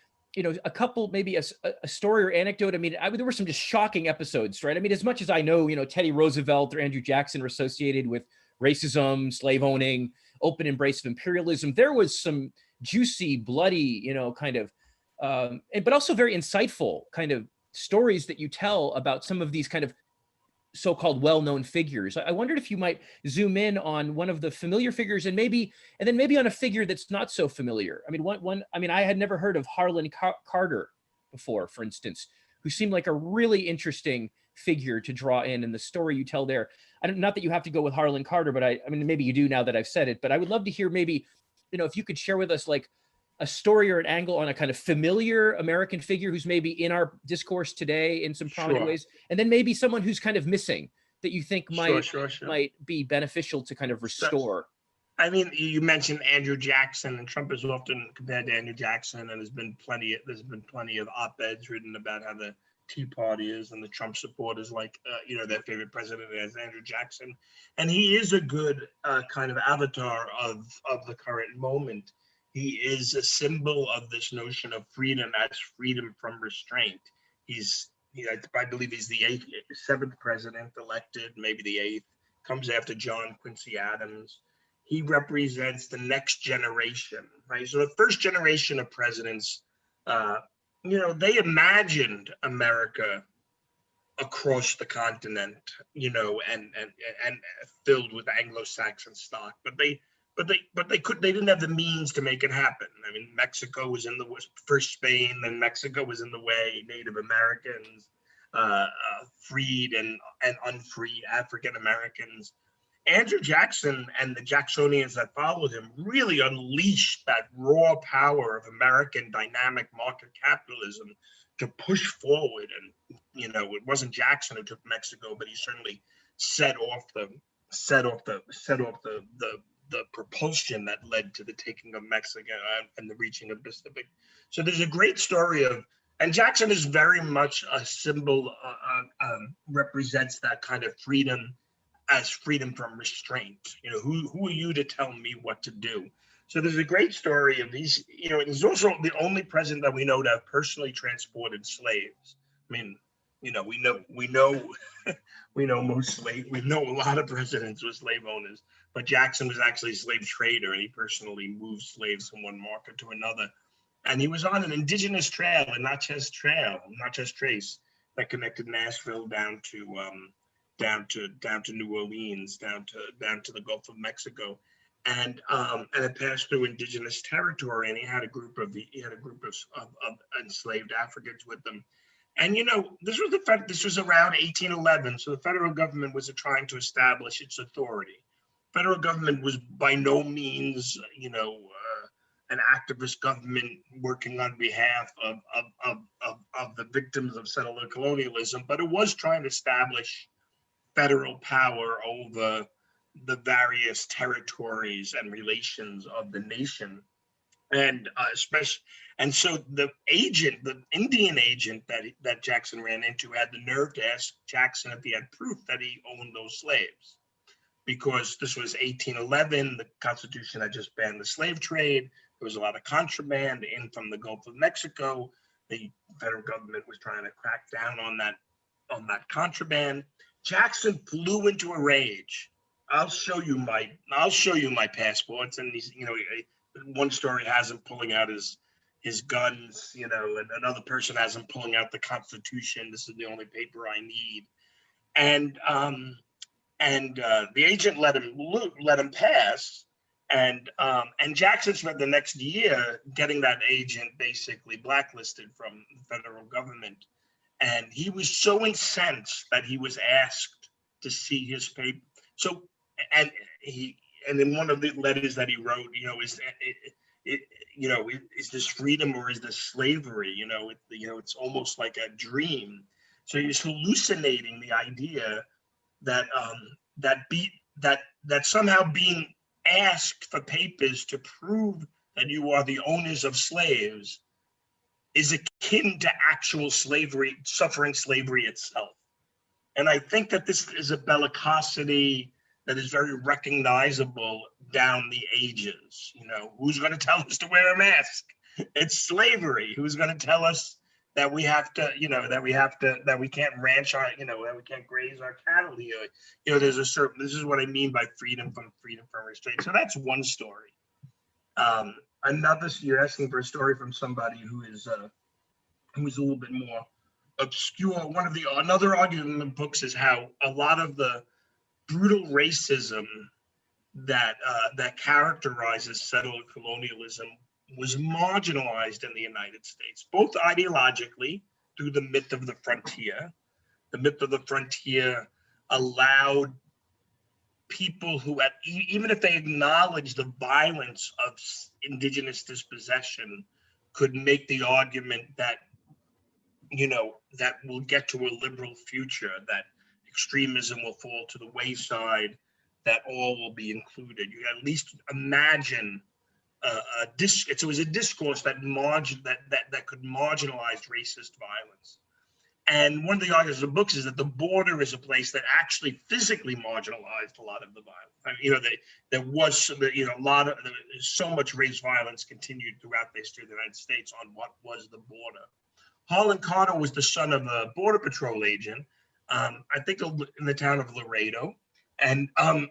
a couple, maybe a story or anecdote. I mean, there were some just shocking episodes, right? I mean, as much as I know, Teddy Roosevelt or Andrew Jackson are associated with racism, slave owning, open embrace of imperialism, there was some juicy, bloody, kind of, but also very insightful kind of stories that you tell about some of these kind of so-called well-known figures. I wondered if you might zoom in on one of the familiar figures and then maybe on a figure that's not so familiar. I mean, I had never heard of Harlan Carter before, for instance, who seemed like a really interesting figure to draw in the story you tell there. Not that you have to go with Harlan Carter, but I mean, maybe you do now that I've said it, but I would love to hear maybe, if you could share with us like a story or an angle on a kind of familiar American figure who's maybe in our discourse today in some prominent ways, and then maybe someone who's kind of missing that you think might be beneficial to kind of restore. I mean, you mentioned Andrew Jackson, and Trump is often compared to Andrew Jackson, and there's been plenty of op-eds written about how the Tea Party is and the Trump supporters like, their favorite president is Andrew Jackson. And he is a good kind of avatar of the current moment. He is a symbol of this notion of freedom as freedom from restraint. I believe he's the seventh president elected, maybe the eighth, comes after John Quincy Adams. He represents the next generation, right? So the first generation of presidents, they imagined America across the continent, and filled with Anglo-Saxon stock, but they didn't have the means to make it happen. I mean, Mexico was first Spain, then Mexico was in the way. Native Americans, freed and unfree African Americans. Andrew Jackson and the Jacksonians that followed him really unleashed that raw power of American dynamic market capitalism to push forward. And it wasn't Jackson who took Mexico, but he certainly set off the propulsion that led to the taking of Mexico and the reaching of Pacific. So there's a great story and Jackson is very much a symbol, represents that kind of freedom as freedom from restraint. Who are you to tell me what to do? So there's a great story of these, he's also the only president that we know to have personally transported slaves. I mean, we know a lot of presidents were slave owners, but Jackson was actually a slave trader, and he personally moved slaves from one market to another. And he was on an indigenous trail, a Natchez Trace, that connected Nashville down to New Orleans, down to the Gulf of Mexico, and it passed through indigenous territory. And he had a group of enslaved Africans with them. And this was around 1811, so the federal government was trying to establish its authority. Federal government was by no means, an activist government working on behalf of the victims of settler colonialism, but it was trying to establish federal power over the various territories and relations of the nation. And especially, and so the Indian agent that Jackson ran into had the nerve to ask Jackson if he had proof that he owned those slaves, because this was 1811. The Constitution had just banned the slave trade. There was a lot of contraband in from the Gulf of Mexico. The federal government was trying to crack down on that contraband. Jackson flew into a rage. I'll show you my passports. And he's, one story has him pulling out his guns, and another person has him pulling out the Constitution. This is the only paper I need. And the agent let him pass. And Jackson spent the next year getting that agent basically blacklisted from the federal government. And he was so incensed that he was asked to see his paper. So, and in one of the letters that he wrote, is this freedom or is this slavery? It's almost like a dream. So he was hallucinating the idea that that somehow being asked for papers to prove that you are the owners of slaves is akin to actual slavery, suffering slavery itself. And I think that this is a bellicosity that is very recognizable down the ages. Who's going to tell us to wear a mask? It's slavery. Who's going to tell us that we have to, that we can't ranch our, that we can't graze our cattle here? There's a certain, this is what I mean by freedom from restraint. So that's one story. Another, you're asking for a story from somebody who's a little bit more obscure. Another argument in the books is how a lot of the brutal racism that characterizes settler colonialism was marginalized in the United States, both ideologically through the myth of the frontier. The myth of the frontier allowed people who, even if they acknowledged the violence of indigenous dispossession, could make the argument that, that we'll get to a liberal future, that extremism will fall to the wayside, that all will be included. You at least imagine it was a discourse that could marginalize racist violence. And one of the arguments of the books is that the border is a place that actually physically marginalized a lot of the violence. I mean, there was, so much race violence continued throughout the history of the United States on what was the border. Holland Carter was the son of a Border Patrol agent, I think in the town of Laredo. And a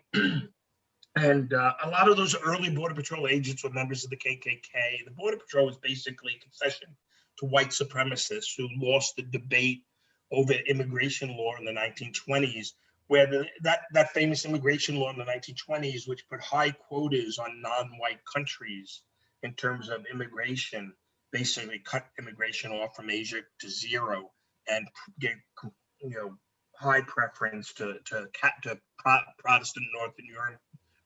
lot of those early Border Patrol agents were members of the KKK. The Border Patrol was basically a concession to white supremacists who lost the debate over immigration law in the 1920s, where that famous immigration law in the 1920s, which put high quotas on non-white countries in terms of immigration, basically cut immigration off from Asia to zero and gave high preference to Protestant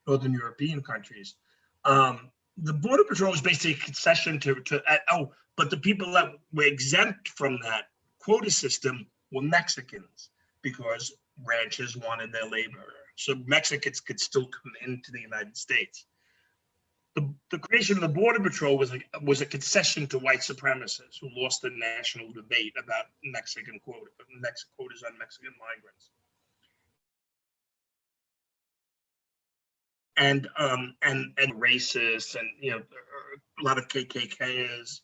Northern European countries. The Border Patrol was basically a concession but the people that were exempt from that quota system were Mexicans, because ranchers wanted their labor. So Mexicans could still come into the United States. The creation of the Border Patrol was a concession to white supremacists who lost the national debate about Mexican quotas on Mexican migrants. And racists, and a lot of KKKs,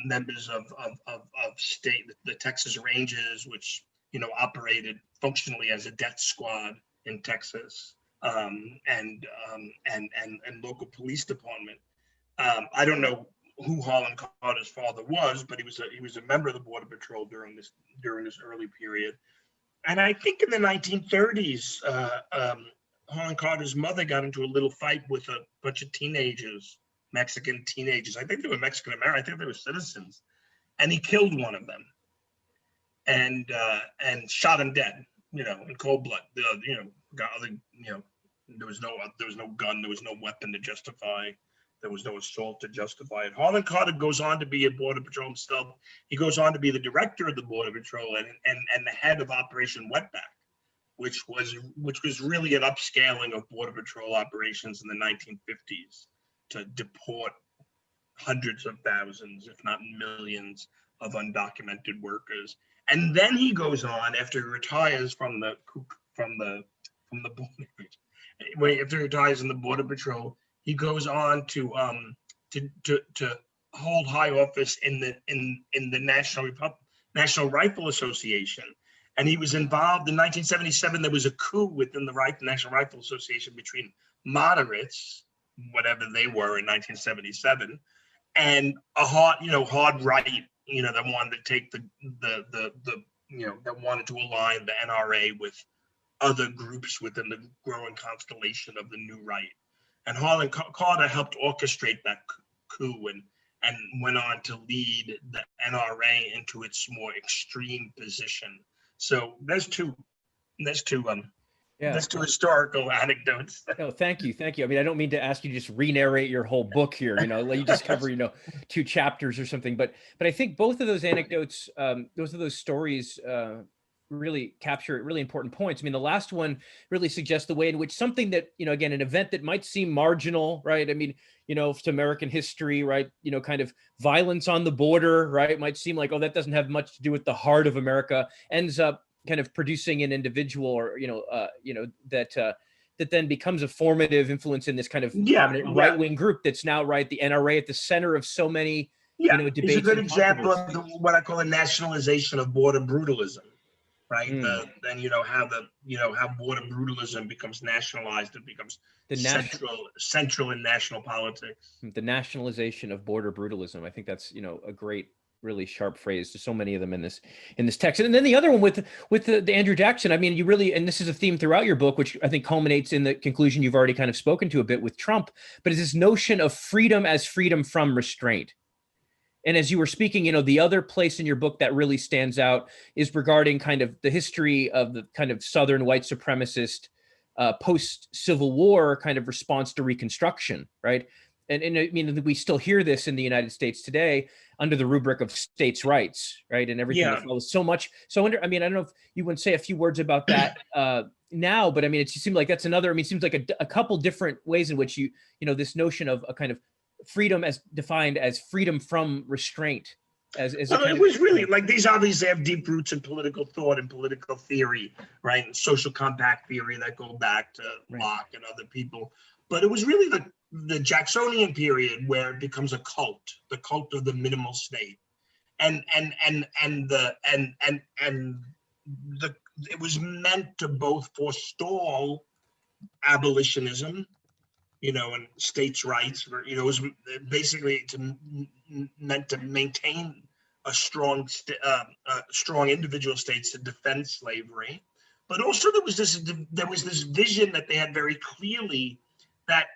members of state, the Texas Rangers, which operated functionally as a death squad in Texas, and local police department. I don't know who Holland Carter's father was, but he was a member of the Border Patrol during this early period. And I think in the 1930s, Holland Carter's mother got into a little fight with a bunch of teenagers, Mexican teenagers. I think they were Mexican American. I think they were citizens, and he killed one of them, and shot him dead, in cold blood. There was no gun, there was no weapon to justify. There was no assault to justify it. Holland Carter goes on to be a Border Patrol himself. He goes on to be the director of the Border Patrol and the head of Operation Wetback, which was really an upscaling of Border Patrol operations in the 1950s to deport hundreds of thousands, if not millions, of undocumented workers. And then he goes on, after he retires from the after he retires in the Border Patrol, he goes on to hold high office in the National Rifle Association. And he was involved in 1977. There was a coup within the National Rifle Association between moderates, whatever they were in 1977, and a hard right, that wanted to take that wanted to align the NRA with other groups within the growing constellation of the new right. And Harlan Carter helped orchestrate that coup and went on to lead the NRA into its more extreme position. So there's two historical anecdotes. No, thank you. I mean, I don't mean to ask you to just re-narrate your whole book here, let you just cover, 2 chapters or something, but I think both of those anecdotes, those stories, really capture really important points. I mean, the last one really suggests the way in which something that, again, an event that might seem marginal, right? I mean, to American history, right? Kind of violence on the border, right? Might seem like, oh, that doesn't have much to do with the heart of America, ends up kind of producing an individual or, that then becomes a formative influence in this kind of prominent right-wing group that's now, right, the NRA at the center of so many, debates. It's a good example of what I call a nationalization of border brutalism. Right. Then how border brutalism becomes nationalized. It becomes central in national politics. The nationalization of border brutalism. I think that's a great, really sharp phrase to so many of them in this text. And then the other one with the Andrew Jackson. I mean, you really, and this is a theme throughout your book, which I think culminates in the conclusion you've already kind of spoken to a bit with Trump, but it's this notion of freedom as freedom from restraint. And as you were speaking, the other place in your book that really stands out is regarding kind of the history of the kind of Southern white supremacist post-Civil War kind of response to Reconstruction, right? And I mean, we still hear this in the United States today under the rubric of states' rights, right? And everything that follows so much. So I wonder, I mean, I don't know if you would say a few words about that now, but I mean, it seems like that's another, I mean, it seems like a couple different ways in which this notion of a kind of freedom as defined as freedom from restraint. It was really like these obviously have deep roots in political thought and political theory, right? And social compact theory that go back to Locke and other people. But it was really the Jacksonian period where it becomes a cult, the cult of the minimal state. And it was meant to both forestall abolitionism, and states' rights, it was basically meant to maintain a strong individual states to defend slavery. But also there was this vision that they had very clearly that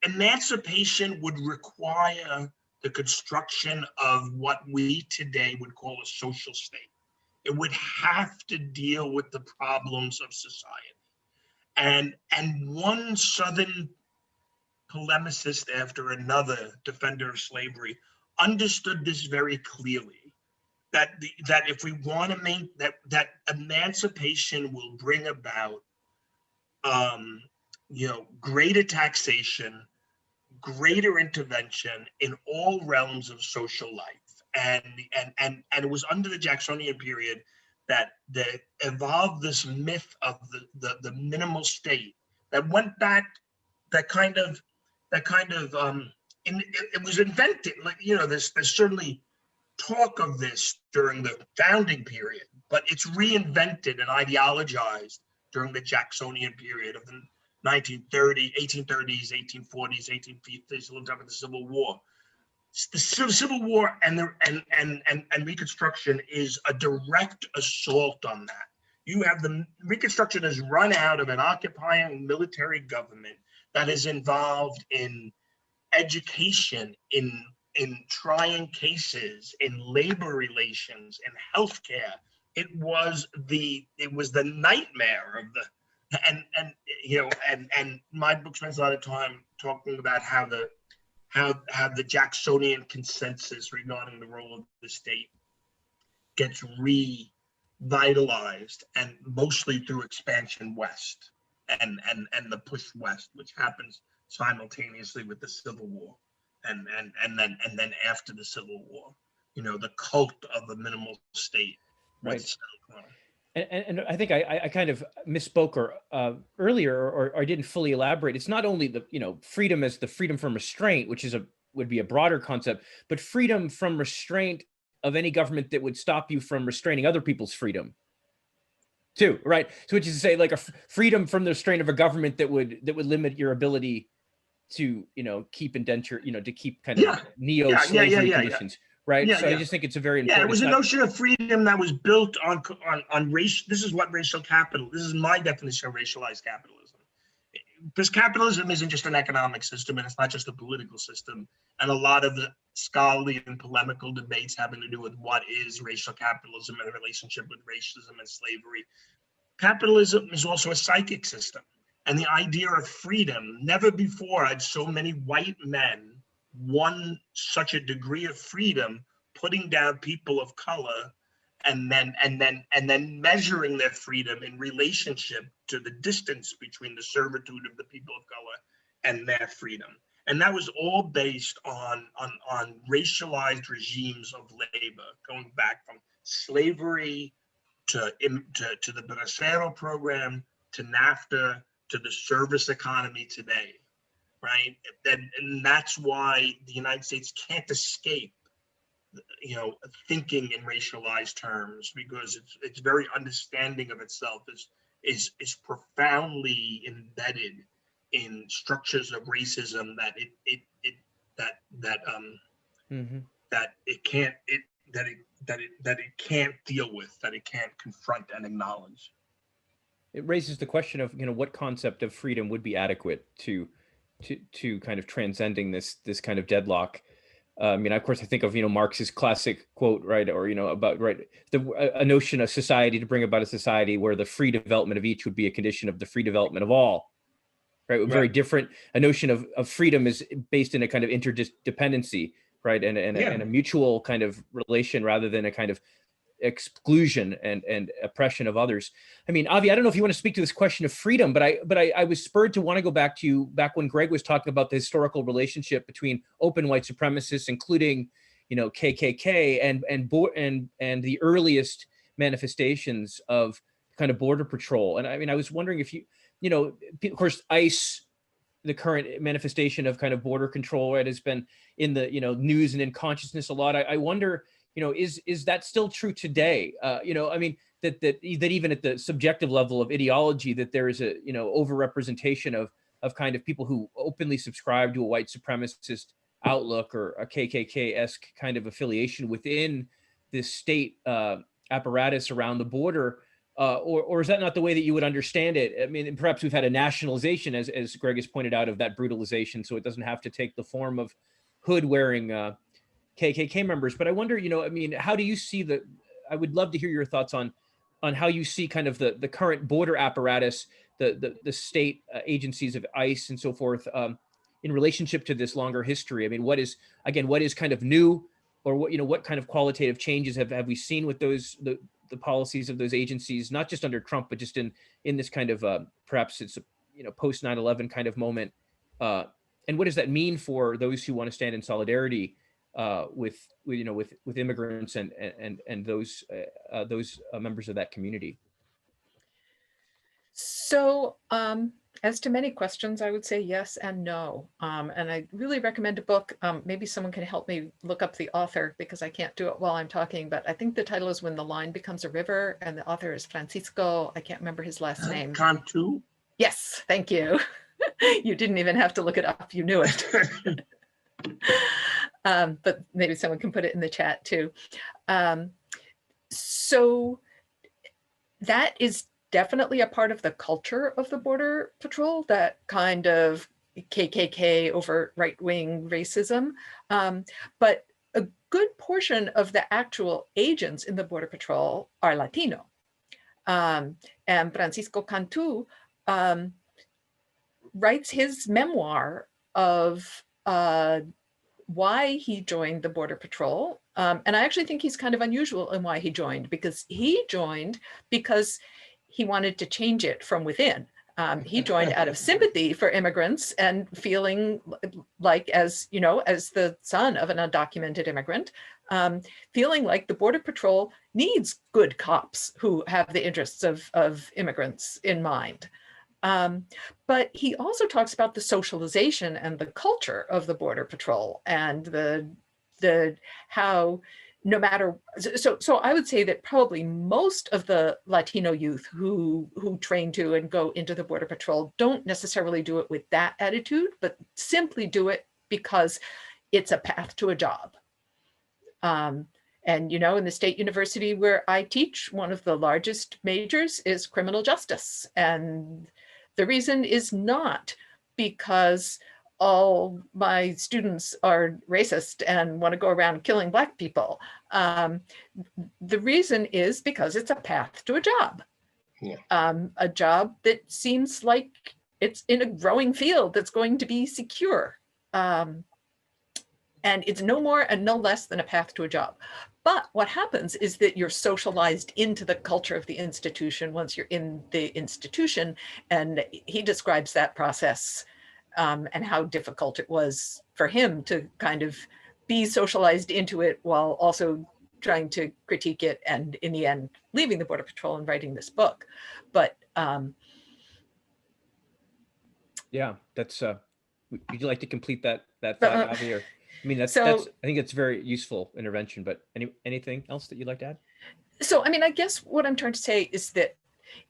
emancipation would require the construction of what we today would call a social state. It would have to deal with the problems of society. And one Southern polemicist after another defender of slavery understood this very clearly, that if we want to make that emancipation will bring about greater taxation, greater intervention in all realms of social life. And it was under the Jacksonian period that evolved this myth of the minimal state that went back, it was invented, there's certainly talk of this during the founding period, but it's reinvented and ideologized during the Jacksonian period of the 1830s, 1840s, 1850s, a little time of the Civil War. The Civil War and Reconstruction is a direct assault on that. You have Reconstruction has run out of an occupying military government that is involved in education, in trying cases, in labor relations, in healthcare. It was the nightmare of and my book spends a lot of time talking about how the Jacksonian consensus regarding the role of the state gets vitalized, and mostly through expansion west and the push west, which happens simultaneously with the Civil War, and then after the Civil War, the cult of the minimal state. Right. And I think I kind of misspoke or earlier, or I didn't fully elaborate. It's not only the freedom as the freedom from restraint, which would be a broader concept, but freedom from restraint of any government that would stop you from restraining other people's freedom, too, right? So, which is to say, like a freedom from the restraint of a government that would limit your ability to keep indenture, to keep kind of neo-slavery conditions. Right. So I just think it's a very important. Yeah, it was a notion of freedom that was built on race. This is what this is my definition of racialized capitalism. Because capitalism isn't just an economic system, and it's not just a political system. And a lot of the scholarly and polemical debates having to do with what is racial capitalism and the relationship with racism and slavery. Capitalism is also a psychic system. And the idea of freedom, never before had so many white men won such a degree of freedom, putting down people of color, and then measuring their freedom in relationship to the distance between the servitude of the people of color and their freedom. And that was all based on racialized regimes of labor, going back from slavery to the Bracero program, to NAFTA, to the service economy today. Right, and that's why the United States can't escape, thinking in racialized terms, because its very understanding of itself is profoundly embedded in structures of racism that it can't deal with, that it can't confront and acknowledge. It raises the question of what concept of freedom would be adequate to kind of transcending this kind of deadlock. Of course, I think of Marx's classic quote, right, or about a notion of society to bring about a society where the free development of each would be a condition of the free development of all. Right, very different. A notion of freedom is based in a kind of interdependency, right, and a mutual kind of relation rather than a kind of exclusion and oppression of others. Avi, I don't know if you want to speak to this question of freedom, but I was spurred to want to go back to you back when Greg was talking about the historical relationship between open white supremacists, including KKK and the earliest manifestations of kind of border patrol. And I was wondering if of course, ICE, the current manifestation of kind of border control, right, has been in the news and in consciousness a lot. I wonder, is that still true today? That even at the subjective level of ideology, that there is a overrepresentation of kind of people who openly subscribe to a white supremacist outlook or a KKK-esque kind of affiliation within this state apparatus around the border, or is that not the way that you would understand it? Perhaps we've had a nationalization, as Greg has pointed out, of that brutalization, so it doesn't have to take the form of hood-wearing KKK members. But I wonder, how do you see I would love to hear your thoughts on how you see kind of the current border apparatus, the state agencies of ICE and so forth, in relationship to this longer history. What is kind of new, or what kind of qualitative changes have we seen with the policies of those agencies, not just under Trump, but just in this kind of perhaps it's post 9/11 kind of moment, and what does that mean for those who want to stand in solidarity with immigrants and those members of that community? So as to many questions, I would say yes and no. And I really recommend a book. Maybe someone can help me look up the author, because I can't do it while I'm talking, but I think the title is When the Line Becomes a River, and the author is Francisco, I can't remember his last name. Cantu? Yes, thank you. You didn't even have to look it up, you knew it. But maybe someone can put it in the chat too. So that is definitely a part of the culture of the Border Patrol, that kind of KKK over right-wing racism. But a good portion of the actual agents in the Border Patrol are Latino. And Francisco Cantu writes his memoir of why he joined the Border Patrol And I actually think he's kind of unusual in why he joined, because he joined because he wanted to change it from within. He joined out of sympathy for immigrants and feeling like, as you know, as the son of an undocumented immigrant, feeling like the Border Patrol needs good cops who have the interests of immigrants in mind. But he also talks about the socialization and the culture of the Border Patrol and the how no matter, so I would say that probably most of the Latino youth who train to and go into the Border Patrol don't necessarily do it with that attitude, but simply do it because it's a path to a job. And, you know, in the state university where I teach, one of the largest majors is criminal justice. And the reason is not because all my students are racist and want to go around killing Black people. The reason is because it's a path to a job. Yeah. A job that seems like it's in a growing field that's going to be secure. And it's no more and no less than a path to a job. But what happens is that you're socialized into the culture of the institution once you're in the institution. And he describes that process and how difficult it was for him to kind of be socialized into it while also trying to critique it, and in the end, leaving the Border Patrol and writing this book. But yeah, that's. Would you like to complete that thought, Avi? Or, I mean, that's I think it's very useful intervention. But anything else that you'd like to add? So, I mean, I guess what I'm trying to say is that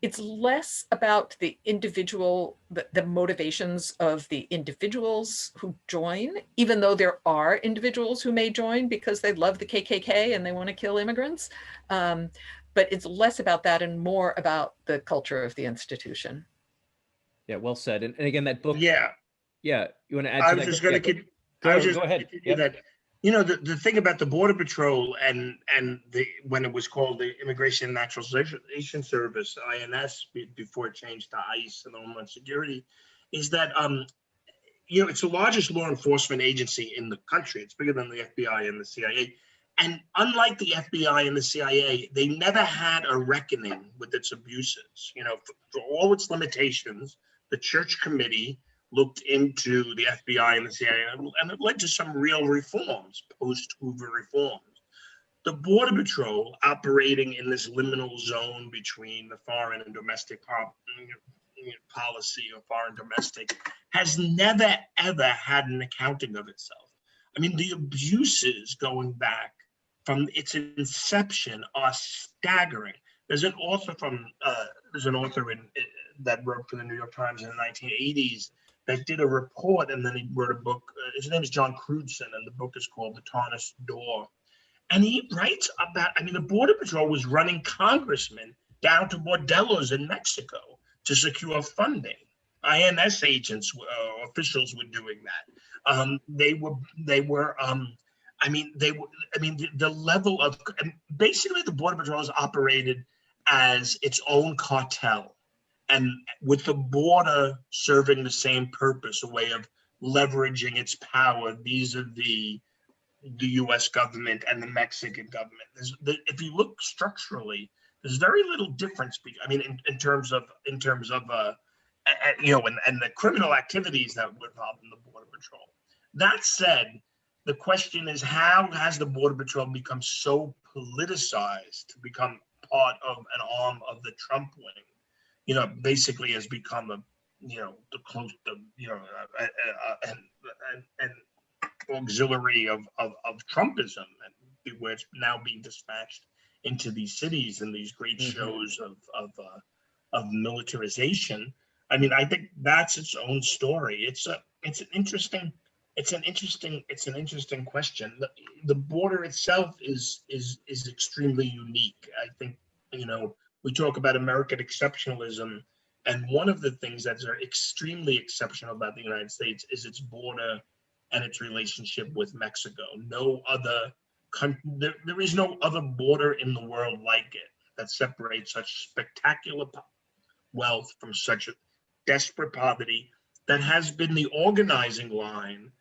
it's less about the individual, the motivations of the individuals who join, even though there are individuals who may join because they love the KKK and they want to kill immigrants. But it's less about that and more about the culture of the institution. Yeah, well said. And again, that book. Yeah. Yeah, you want to add I to was that? just going to go ahead. Yep. That, you know, the thing about the Border Patrol and when it was called the Immigration and Naturalization Service, INS, before it changed to ICE and Homeland Security, is that you know, it's the largest law enforcement agency in the country. It's bigger than the FBI and the CIA. And unlike the FBI and the CIA, they never had a reckoning with its abuses. You know, for all its limitations, the Church Committee looked into the FBI and the CIA, and it led to some real reforms, post-Hoover reforms. The Border Patrol, operating in this liminal zone between the foreign and domestic policy, or foreign domestic, has never, ever had an accounting of itself. I mean, the abuses going back from its inception are staggering. There's an author that wrote for the New York Times in the 1980s that did a report, and then he wrote a book. His name is John Crudson, and the book is called The Tarnished Door. And he writes about, I mean, the Border Patrol was running congressmen down to bordellos in Mexico to secure funding. INS agents, officials were doing that. The level of, basically the Border Patrol is operated as its own cartel, and with the border serving the same purpose, a way of leveraging its power vis-a-vis the U.S. government and the Mexican government. If you look structurally, there's very little difference. I mean, in terms of you know, and the criminal activities that were involved in the Border Patrol. That said, the question is, how has the Border Patrol become so politicized to become part of an arm of the Trump wing? You know, basically has become an auxiliary of Trumpism, and where it's now being dispatched into these cities and these great shows of militarization. I mean, I think that's its own story. It's an interesting question. The border itself is extremely unique. I think, you know, we talk about American exceptionalism, and one of the things that's extremely exceptional about the United States is its border and its relationship with Mexico. No other country, there is no other border in the world like it that separates such spectacular wealth from such a desperate poverty, that has been the organizing line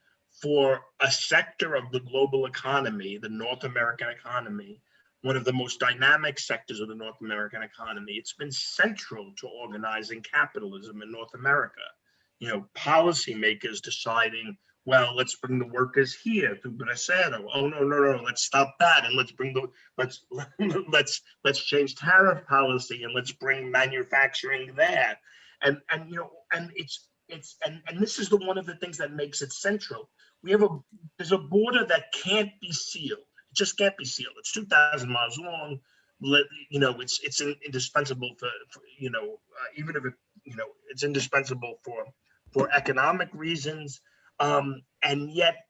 for a sector of the global economy, the North American economy, one of the most dynamic sectors of the North American economy. It's been central to organizing capitalism in North America. You know, policymakers deciding, well, let's bring the workers here to Bracero. Oh no, let's stop that, and let's change tariff policy, and let's bring manufacturing there. And you know, and this is one of the things that makes it central. There's a border that can't be sealed. It just can't be sealed. It's 2,000 miles long. You know, it's indispensable for you know, even if it, you know, it's indispensable for economic reasons. And yet,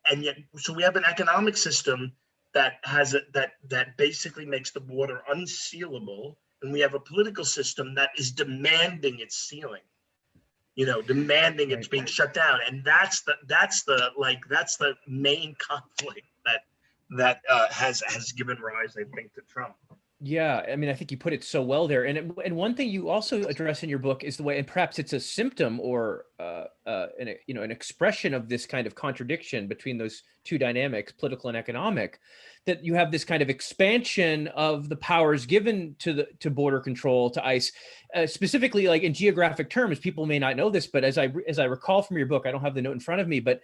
so we have an economic system that has that basically makes the border unsealable, and we have a political system that is demanding its sealing. You know, demanding it's being shut down, and that's the main conflict that has given rise, I think, to Trump. Yeah, I mean, I think you put it so well there. And one thing you also address in your book is the way, and perhaps it's a symptom or an expression of this kind of contradiction between those two dynamics, political and economic, that you have this kind of expansion of the powers given to border control, to ICE, specifically like in geographic terms. People may not know this, but as I recall from your book, I don't have the note in front of me, but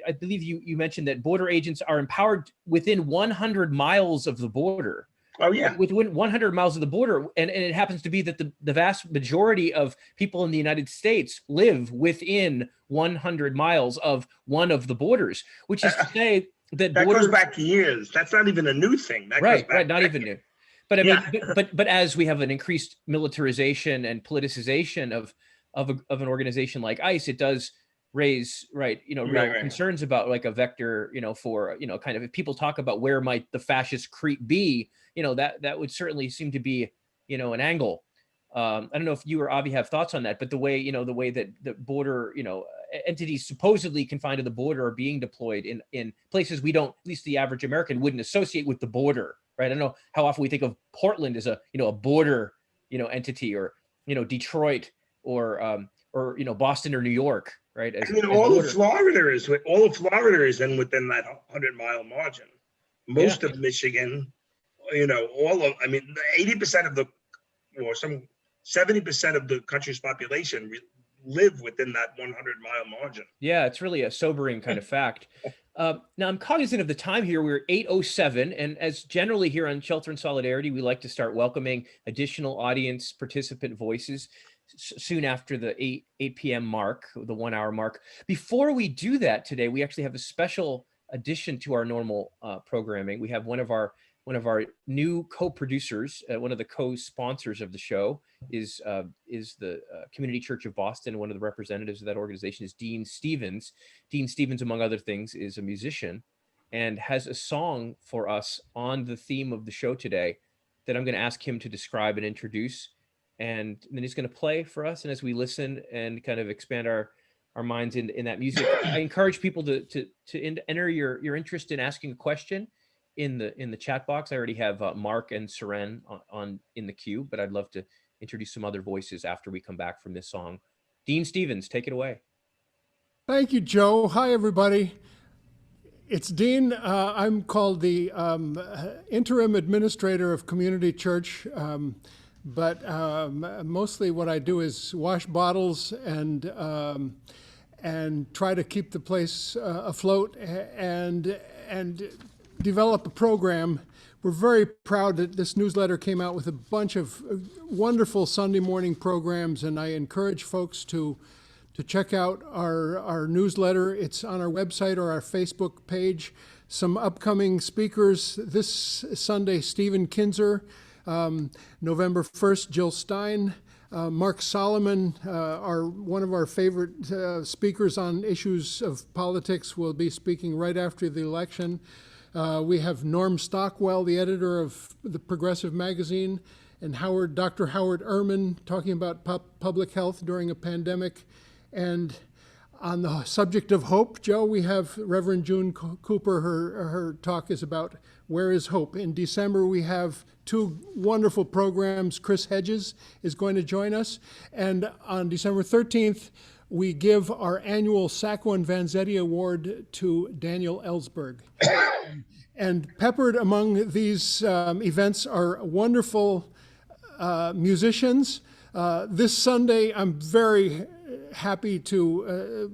I believe you mentioned that border agents are empowered within 100 miles of the border. Oh yeah, within 100 miles of the border, and it happens to be that the vast majority of people in the United States live within 100 miles of one of the borders, which is to say that goes back years. That's not even a new thing. Right, not even new. But I mean, but as we have an increased militarization and politicization of an organization like ICE, it does raise real concerns about like a vector, for kind of, if people talk about where might the fascist creep be, that would certainly seem to be, an angle. I don't know if you or Avi have thoughts on that, but the way that the border, entities supposedly confined to the border are being deployed in places we don't, at least the average American wouldn't associate with the border, right? I don't know how often we think of Portland as a border, entity, or, Detroit or Boston or New York, right? All of Florida is within that 100-mile margin. Most of Michigan, 80% of 70% of the country's population live within that 100-mile margin. Yeah, it's really a sobering kind of fact. Now, I'm cognizant of the time here. We're 8:07, and as generally here on Shelter in Solidarity, we like to start welcoming additional audience participant voices soon after the 8 p.m. mark, the 1 hour mark. Before we do that today, we actually have a special addition to our normal programming. We have one of our new co-producers, one of the co-sponsors of the show is the Community Church of Boston. One of the representatives of that organization is Dean Stevens. Dean Stevens, among other things, is a musician and has a song for us on the theme of the show today that I'm going to ask him to describe and introduce. And then he's going to play for us. And as we listen and kind of expand our minds in that music, I encourage people to enter your interest in asking a question in the chat box. I already have Mark and Seren on in the queue, but I'd love to introduce some other voices after we come back from this song. Dean Stevens, take it away. Thank you, Joe. Hi, everybody. It's Dean. I'm called the interim administrator of Community Church, but mostly what I do is wash bottles and try to keep the place afloat and develop a program. We're very proud that this newsletter came out with a bunch of wonderful Sunday morning programs, and I encourage folks to check out our newsletter. It's on our website or our Facebook page. Some upcoming speakers this Sunday: Stephen Kinzer, November 1st, Jill Stein, Mark Solomon, one of our favorite speakers on issues of politics, will be speaking right after the election. We have Norm Stockwell, the editor of the Progressive Magazine, and Dr. Howard Ehrman, talking about public health during a pandemic. And on the subject of hope, Joe, we have Reverend June Cooper. Her talk is about where is hope. In December, we have two wonderful programs. Chris Hedges is going to join us. And on December 13th, we give our annual Sacco and Vanzetti Award to Daniel Ellsberg. And peppered among these events are wonderful musicians. This Sunday, I'm very happy to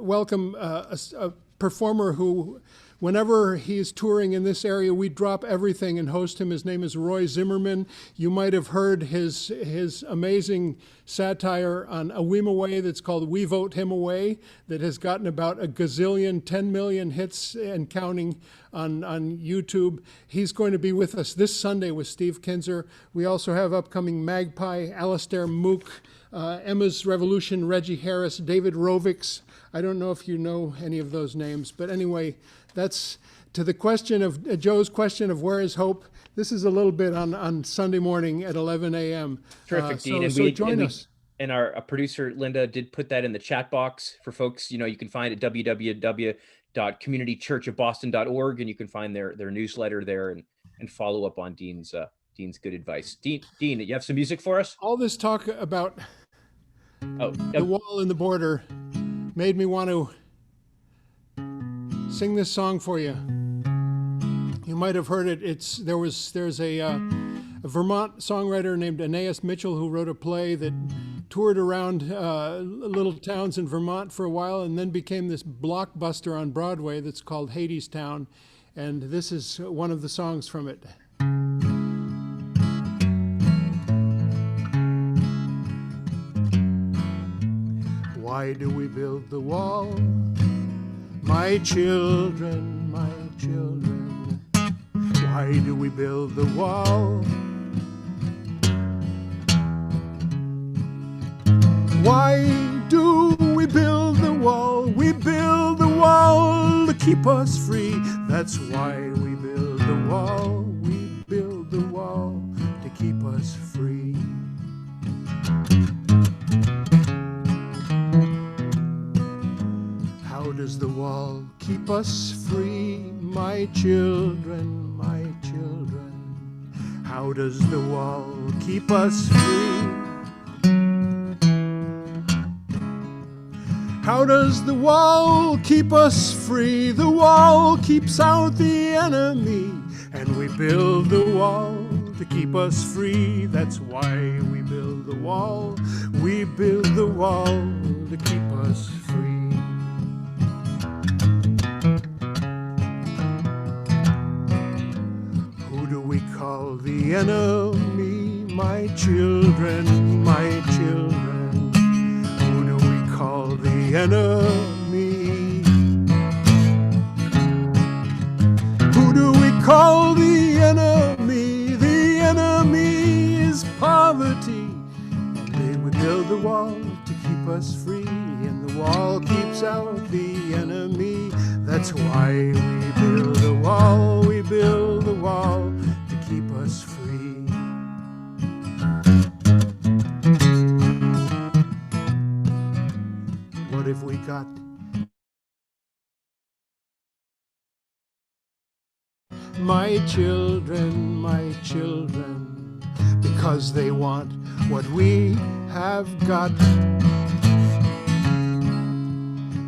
welcome a performer who, whenever he's touring in this area, we drop everything and host him. His name is Roy Zimmerman. You might have heard his amazing satire on A Weem Away that's called We Vote Him Away, that has gotten about a gazillion, 10 million hits and counting on YouTube. He's going to be with us this Sunday with Steve Kinzer. We also have upcoming Magpie, Alastair Mook, Emma's Revolution, Reggie Harris, David Rovics. I don't know if you know any of those names, but anyway, that's to the question of Joe's question of where is hope. This is a little bit on Sunday morning at 11 a.m. Terrific, Dean. So join us. And our producer, Linda, did put that in the chat box for folks. You can find it at www.communitychurchofboston.org, and you can find their newsletter there and follow up on Dean's good advice. Dean, you have some music for us? All this talk about the wall and the border made me want to sing this song for you. You might have heard it. There's a Vermont songwriter named Aeneas Mitchell who wrote a play that toured around little towns in Vermont for a while and then became this blockbuster on Broadway that's called Hadestown. And this is one of the songs from it. Why do we build the wall? My children, my children. Why do we build the wall? Why do we build the wall? We build the wall to keep us free. That's why we build the wall. We build the wall to keep us free. How does the wall keep us free? My children, my children. How does the wall keep us free? How does the wall keep us free? The wall keeps out the enemy, and we build the wall to keep us free. That's why we build the wall. We build the wall to keep us free. Who do we call the enemy? My children, my children. Call the enemy. Who do we call the enemy? The enemy is poverty. And we build the wall to keep us free, and the wall keeps out the enemy. That's why we build the wall. We build the wall to keep us free. What have we got? My children, because they want what we have got.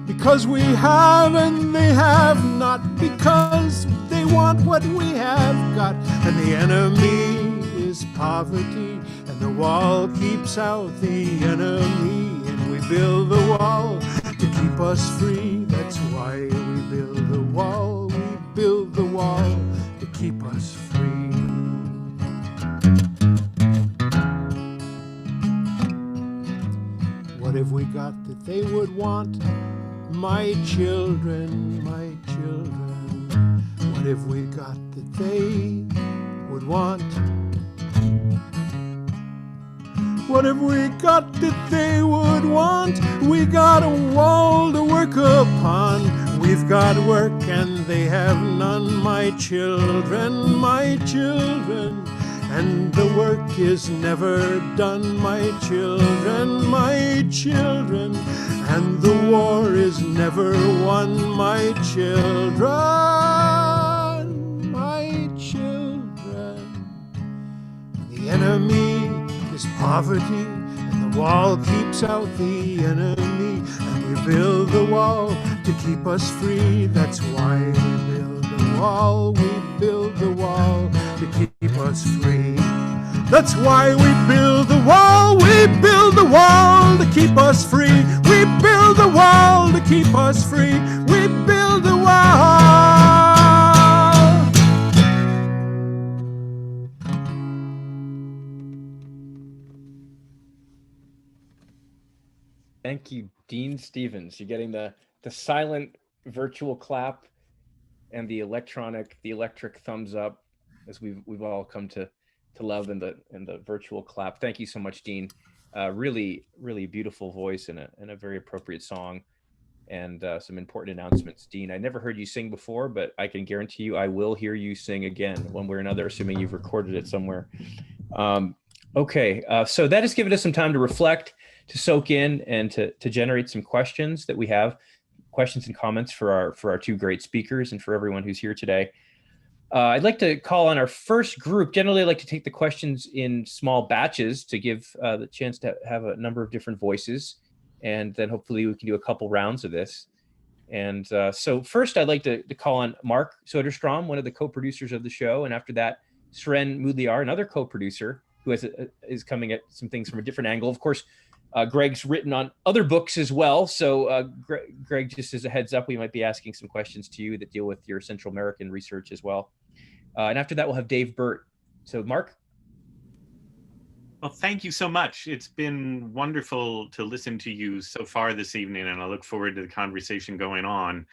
Because we have and they have not, because they want what we have got. And the enemy is poverty, and the wall keeps out the enemy. We build the wall to keep us free. That's why we build the wall. We build the wall to keep us free. What have we got that they would want? My children, my children. What have we got that they would want? What have we got that they would want? We got a wall to work upon. We've got work and they have none. My children, my children. And the work is never done. My children, my children. And the war is never won. My children, my children. The enemy is poverty, and the wall keeps out the enemy, and we build the wall to keep us free. That's why we build the wall, we build the wall to keep us free. That's why we build the wall, we build the wall to keep us free. We build the wall to keep us free. We build the wall. Thank you, Dean Stevens. You're getting the silent virtual clap and the electric thumbs up, as we've all come to love in the virtual clap. Thank you so much, Dean. Really beautiful voice and a very appropriate song, and some important announcements. Dean, I never heard you sing before, but I can guarantee you I will hear you sing again one way or another, assuming you've recorded it somewhere. Okay, so that has given us some time to reflect, to soak in, and to generate some questions that we have, questions and comments for our two great speakers and for everyone who's here today. I'd like to call on our first group. Generally, I like to take the questions in small batches to give the chance to have a number of different voices, and then hopefully we can do a couple rounds of this. And so first, I'd like to call on Mark Soderstrom, one of the co-producers of the show, and after that, Sren Mudliar, another co-producer who is coming at some things from a different angle. Of course, Greg's written on other books as well. So Greg, just as a heads up, we might be asking some questions to you that deal with your Central American research as well. And after that, we'll have Dave Burt. So Mark. Well, thank you so much. It's been wonderful to listen to you so far this evening, and I look forward to the conversation going on.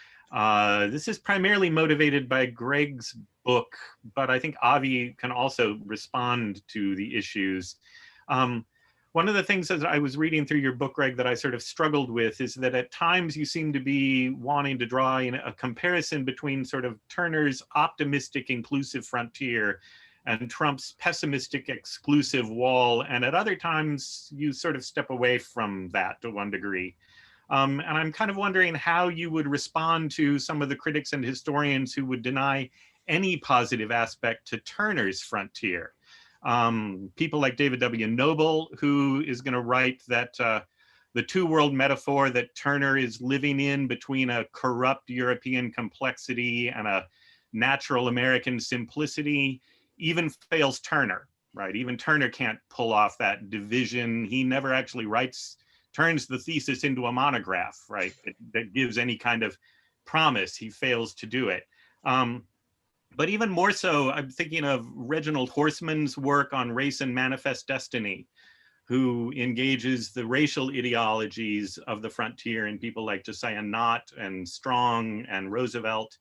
This is primarily motivated by Greg's book, but I think Avi can also respond to the issues. One of the things as I was reading through your book, Greg, that I sort of struggled with is that at times you seem to be wanting to draw in a comparison between sort of Turner's optimistic, inclusive frontier and Trump's pessimistic, exclusive wall. And at other times you sort of step away from that to one degree. And I'm kind of wondering how you would respond to some of the critics and historians who would deny any positive aspect to Turner's frontier. People like David W. Noble, who is going to write that the two-world metaphor that Turner is living in between a corrupt European complexity and a natural American simplicity even fails Turner, right? Even Turner can't pull off that division. He never actually turns the thesis into a monograph, right? That gives any kind of promise. He fails to do it. But even more so, I'm thinking of Reginald Horseman's work on Race and Manifest Destiny, who engages the racial ideologies of the frontier in people like Josiah Nott and Strong and Roosevelt.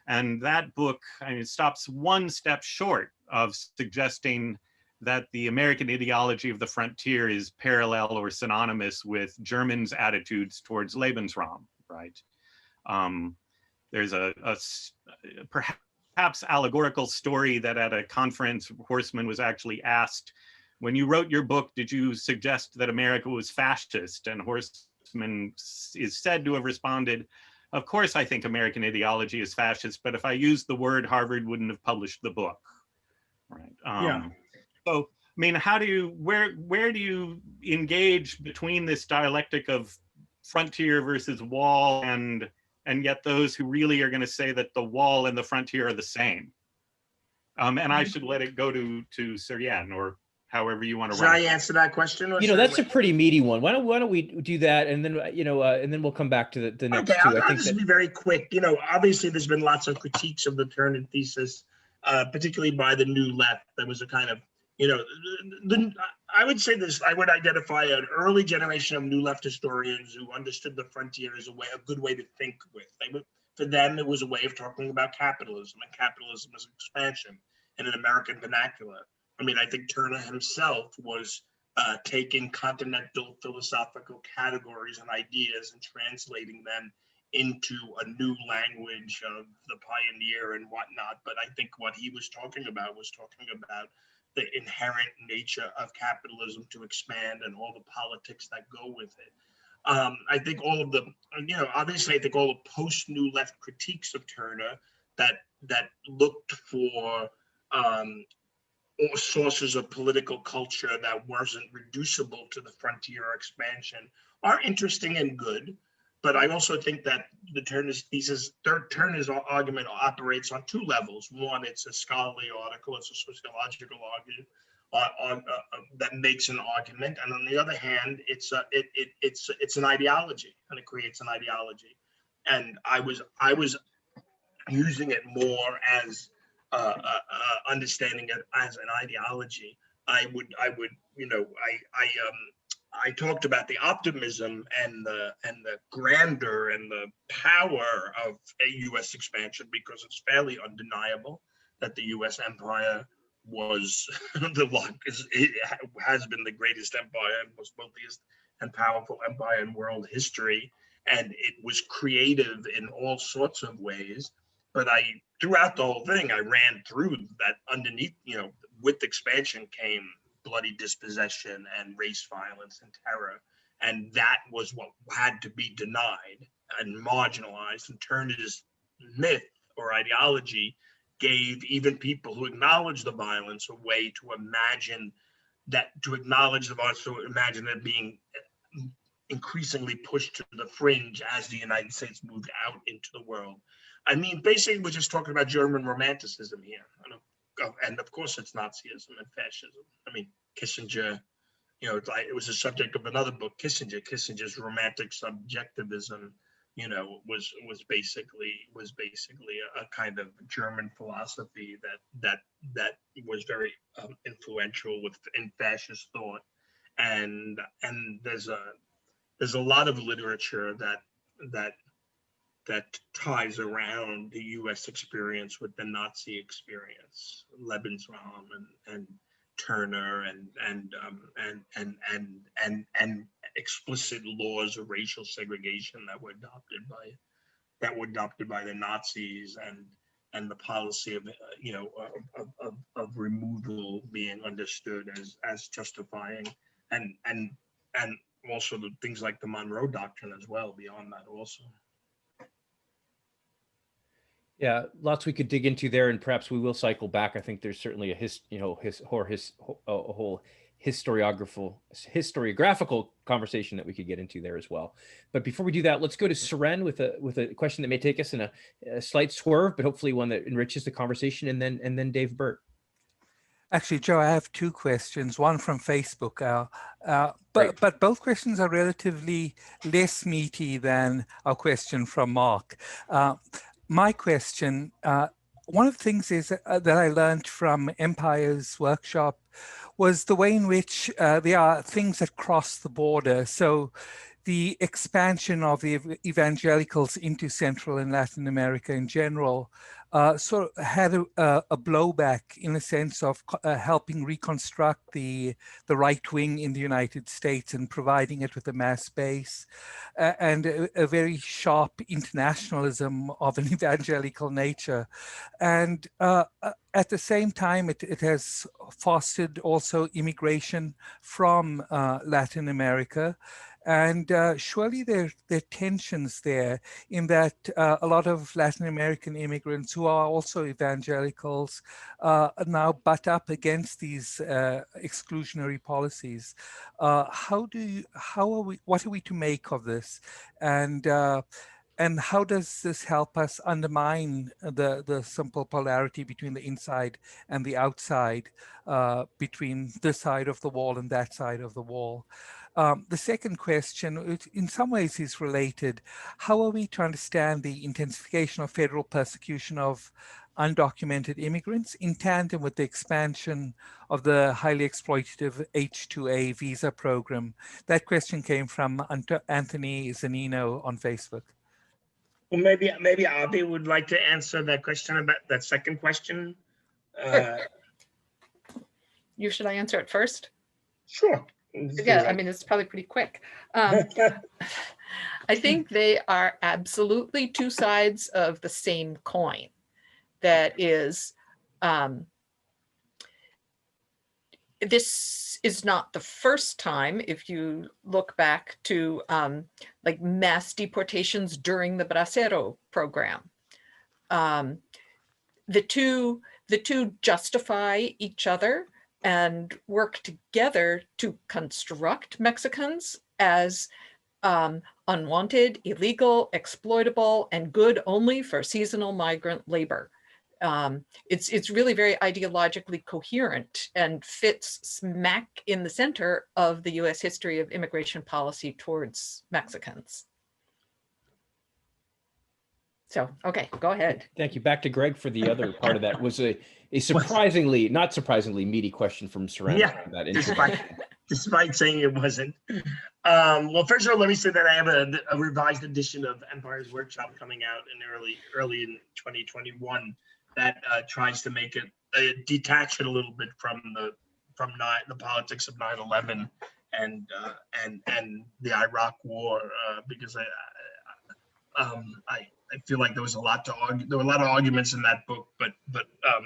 And that book, I mean, it stops one step short of suggesting that the American ideology of the frontier is parallel or synonymous with Germans' attitudes towards Lebensraum, right? There's a perhaps allegorical story that at a conference, Horseman was actually asked, when you wrote your book, did you suggest that America was fascist? And Horseman is said to have responded, of course I think American ideology is fascist, but if I used the word, Harvard wouldn't have published the book, right? Yeah. So, I mean, where do you engage between this dialectic of frontier versus wall and yet those who really are going to say that the wall and the frontier are the same? And I should let it go to Surian or however you want to Should I answer that question? Or that's a pretty meaty one. Why don't we do that, and then and then we'll come back to the next two. I'll just be very quick. Obviously there's been lots of critiques of the Turner thesis, particularly by the New Left. There was a kind of, I would say this. I would identify an early generation of New Left historians who understood the frontier as a good way to think with. For them, it was a way of talking about capitalism, and capitalism as expansion in an American vernacular. I mean, I think Turner himself was taking continental philosophical categories and ideas and translating them into a new language of the pioneer and whatnot. But I think what he was talking about the inherent nature of capitalism to expand and all the politics that go with it. I think all of the, obviously, I think all the post-New Left critiques of Turner that looked for or sources of political culture that wasn't reducible to the frontier expansion are interesting and good. But I also think that the Turner's argument operates on two levels. One, it's a scholarly article, it's a sociological argument that makes an argument, and on the other hand, it's an ideology, and it creates an ideology. And I was using it more as understanding it as an ideology. I talked about the optimism and the grandeur and the power of a U.S. expansion because it's fairly undeniable that the U.S. empire was it has been the greatest empire and most wealthiest and powerful empire in world history, and it was creative in all sorts of ways. But throughout the whole thing, I ran through that underneath, with expansion came bloody dispossession and race violence and terror. And that was what had to be denied and marginalized. And Turner's myth or ideology gave even people who acknowledge the violence a way to imagine it being increasingly pushed to the fringe as the United States moved out into the world. I mean, basically, we're just talking about German romanticism here. And of course, it's Nazism and fascism. I mean, Kissinger, it was a subject of another book, Kissinger's romantic subjectivism, was basically a kind of German philosophy that was very influential in fascist thought. And there's a lot of literature that ties around the U.S. experience with the Nazi experience, Lebensraum and Turner and explicit laws of racial segregation that were adopted by the Nazis, and the policy of removal being understood as justifying, and also the things like the Monroe Doctrine as well. Beyond that, also. Yeah, lots we could dig into there, and perhaps we will cycle back. I think there's certainly a whole historiographical conversation that we could get into there as well. But before we do that, let's go to Seren with a question that may take us in a slight swerve, but hopefully one that enriches the conversation, and then Dave Burt. Actually, Joe, I have two questions, one from Facebook, but both questions are relatively less meaty than our question from Mark. My question, one of the things is that I learned from Empire's workshop was the way in which there are things that cross the border. So the expansion of the evangelicals into Central and Latin America in general sort of had a blowback in the sense of helping reconstruct the right wing in the United States and providing it with a mass base, and a very sharp internationalism of an evangelical nature. And at the same time, it has fostered also immigration from Latin America. And surely there are tensions there in that a lot of Latin American immigrants who are also evangelicals now butt up against these exclusionary policies. What are we to make of this? And how does this help us undermine the simple polarity between the inside and the outside, between this side of the wall and that side of the wall? The second question, in some ways is related. How are we to understand the intensification of federal persecution of undocumented immigrants in tandem with the expansion of the highly exploitative H-2A visa program? That question came from Anthony Zanino on Facebook. Well, maybe Avi would like to answer that question, about that second question. Should I answer it first? Sure. Yeah, I mean, it's probably pretty quick. I think they are absolutely two sides of the same coin. That is, this is not the first time, if you look back to like mass deportations during the Bracero program. The two the two justify each other and work together to construct Mexicans as unwanted, illegal, exploitable, and good only for seasonal migrant labor. It's really very ideologically coherent and fits smack in the center of the US history of immigration policy towards Mexicans. So, okay, go ahead. Thank you. Back to Greg for the other part of that. Was a surprisingly, not surprisingly, meaty question from Saran. Yeah, despite saying it wasn't. Well, first of all, let me say that I have a revised edition of Empire's Workshop coming out in early in 2021 that tries to make it detach it a little bit from the politics of 9/11 and the Iraq War, because I feel like there was a lot to argue. There were a lot of arguments in that book, but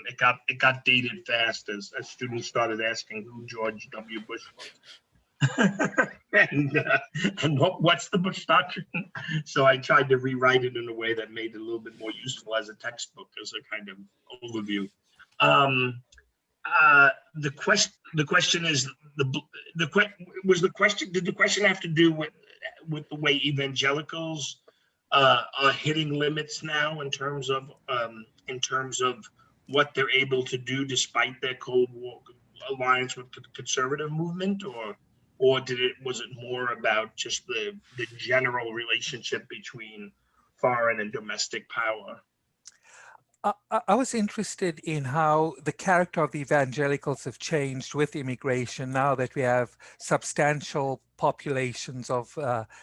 it got dated fast as students started asking who George W. Bush was. and what's the Bush Doctrine? So I tried to rewrite it in a way that made it a little bit more useful as a textbook, as a kind of overview. The question is did the question have to do with the way evangelicals are hitting limits now in terms of what they're able to do despite their Cold War alliance with the conservative movement, or was it more about just the general relationship between foreign and domestic power? I was interested in how the character of the evangelicals have changed with immigration now that we have substantial populations of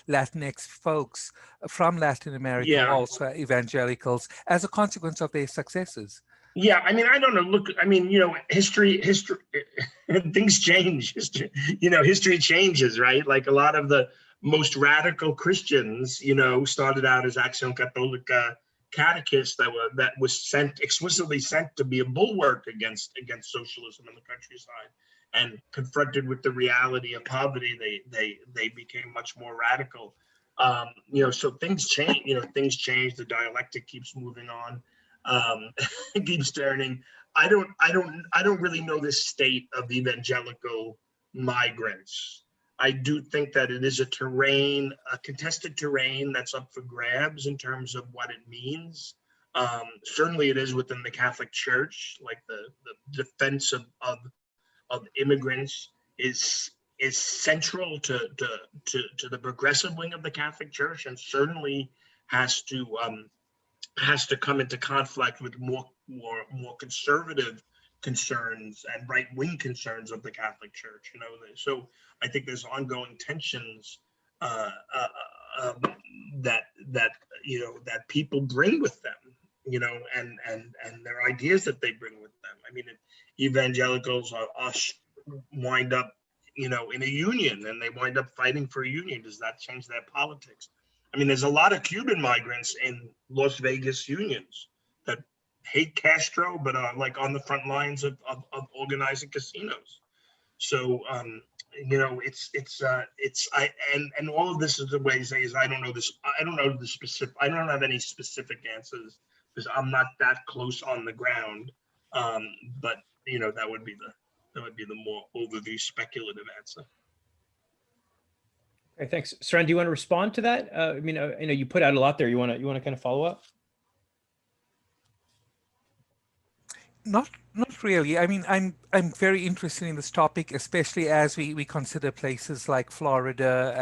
Latinx folks from Latin America, also evangelicals, as a consequence of their successes. Yeah, I mean, I don't know. Look, I mean, history, things change. History changes, right? Like a lot of the most radical Christians, started out as Acción Católica catechists that was explicitly sent to be a bulwark against socialism in the countryside, and confronted with the reality of poverty, they became much more radical. So things change. Things change. The dialectic keeps moving on. It keeps turning. I don't really know the state of evangelical migrants. I do think that it is a contested terrain that's up for grabs in terms of what it means. Certainly it is within the Catholic Church, like the defense of immigrants is central to the progressive wing of the Catholic Church, and certainly has to come into conflict with more conservative concerns and right-wing concerns of the Catholic Church. So I think there's ongoing tensions that people bring with them, and their ideas that they bring with them. I mean, evangelicals wind up, in a union, and they wind up fighting for a union. Does that change their politics? I mean, there's a lot of Cuban migrants in Las Vegas unions that hate Castro, but are like on the front lines of organizing casinos. So, and all of this is the way is I don't know this. I don't know the specific. I don't have any specific answers because I'm not that close on the ground. But that would be the more overview speculative answer. Okay, thanks. Saran, do you want to respond to that? You put out a lot there. You want to kind of follow up? Not really. I mean, I'm very interested in this topic, especially as we consider places like Florida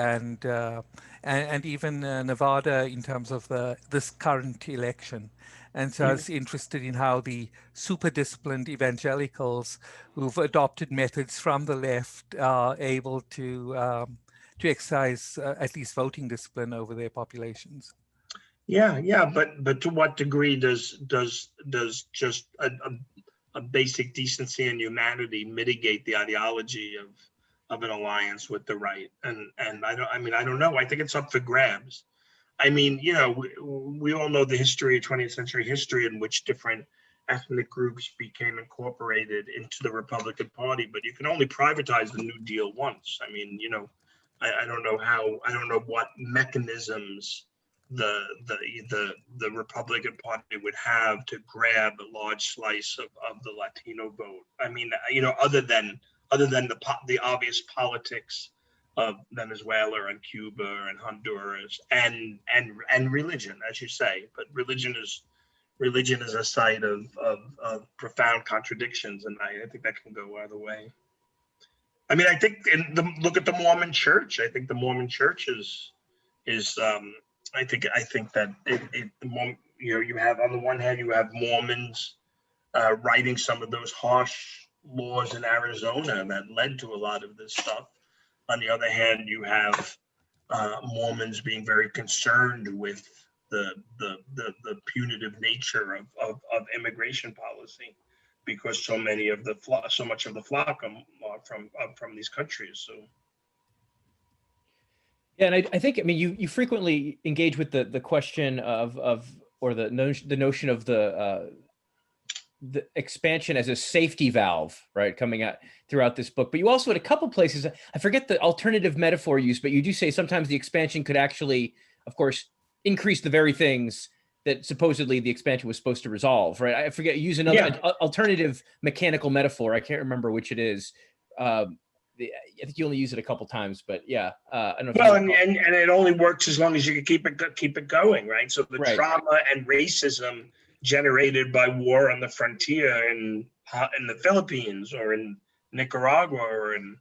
and even Nevada in terms of this current election. And so I was interested in how the super disciplined evangelicals who've adopted methods from the left are able to exercise at least voting discipline over their populations. Yeah, but to what degree does just a basic decency and humanity mitigate the ideology of an alliance with the right? And I don't know. I think it's up for grabs. I mean, we all know the history of 20th century history in which different ethnic groups became incorporated into the Republican Party, but you can only privatize the New Deal once. I mean, I don't know what mechanisms the Republican Party would have to grab a large slice of the Latino vote. I mean, other than the obvious politics of Venezuela and Cuba and Honduras and religion, as you say, but religion is a site of profound contradictions, and I think that can go either way. I mean, I think look at the Mormon Church. I think the Mormon Church is I think that you have, on the one hand, you have Mormons writing some of those harsh laws in Arizona that led to a lot of this stuff. On the other hand, you have Mormons being very concerned with the punitive nature of immigration policy, because so much of the flock are from these countries. So. Yeah, and I think, I mean, you frequently engage with the question or the notion of the expansion as a safety valve, right, coming out throughout this book. But you also, at a couple places, I forget the alternative metaphor used, but you do say sometimes the expansion could actually, of course, increase the very things that supposedly the expansion was supposed to resolve, right? I forget, use another alternative mechanical metaphor. I can't remember which it is. I think you only use it a couple times, but yeah. I don't know. Well, and it only works as long as you can keep it going, right? So the trauma and racism generated by war on the frontier in the Philippines or in Nicaragua or in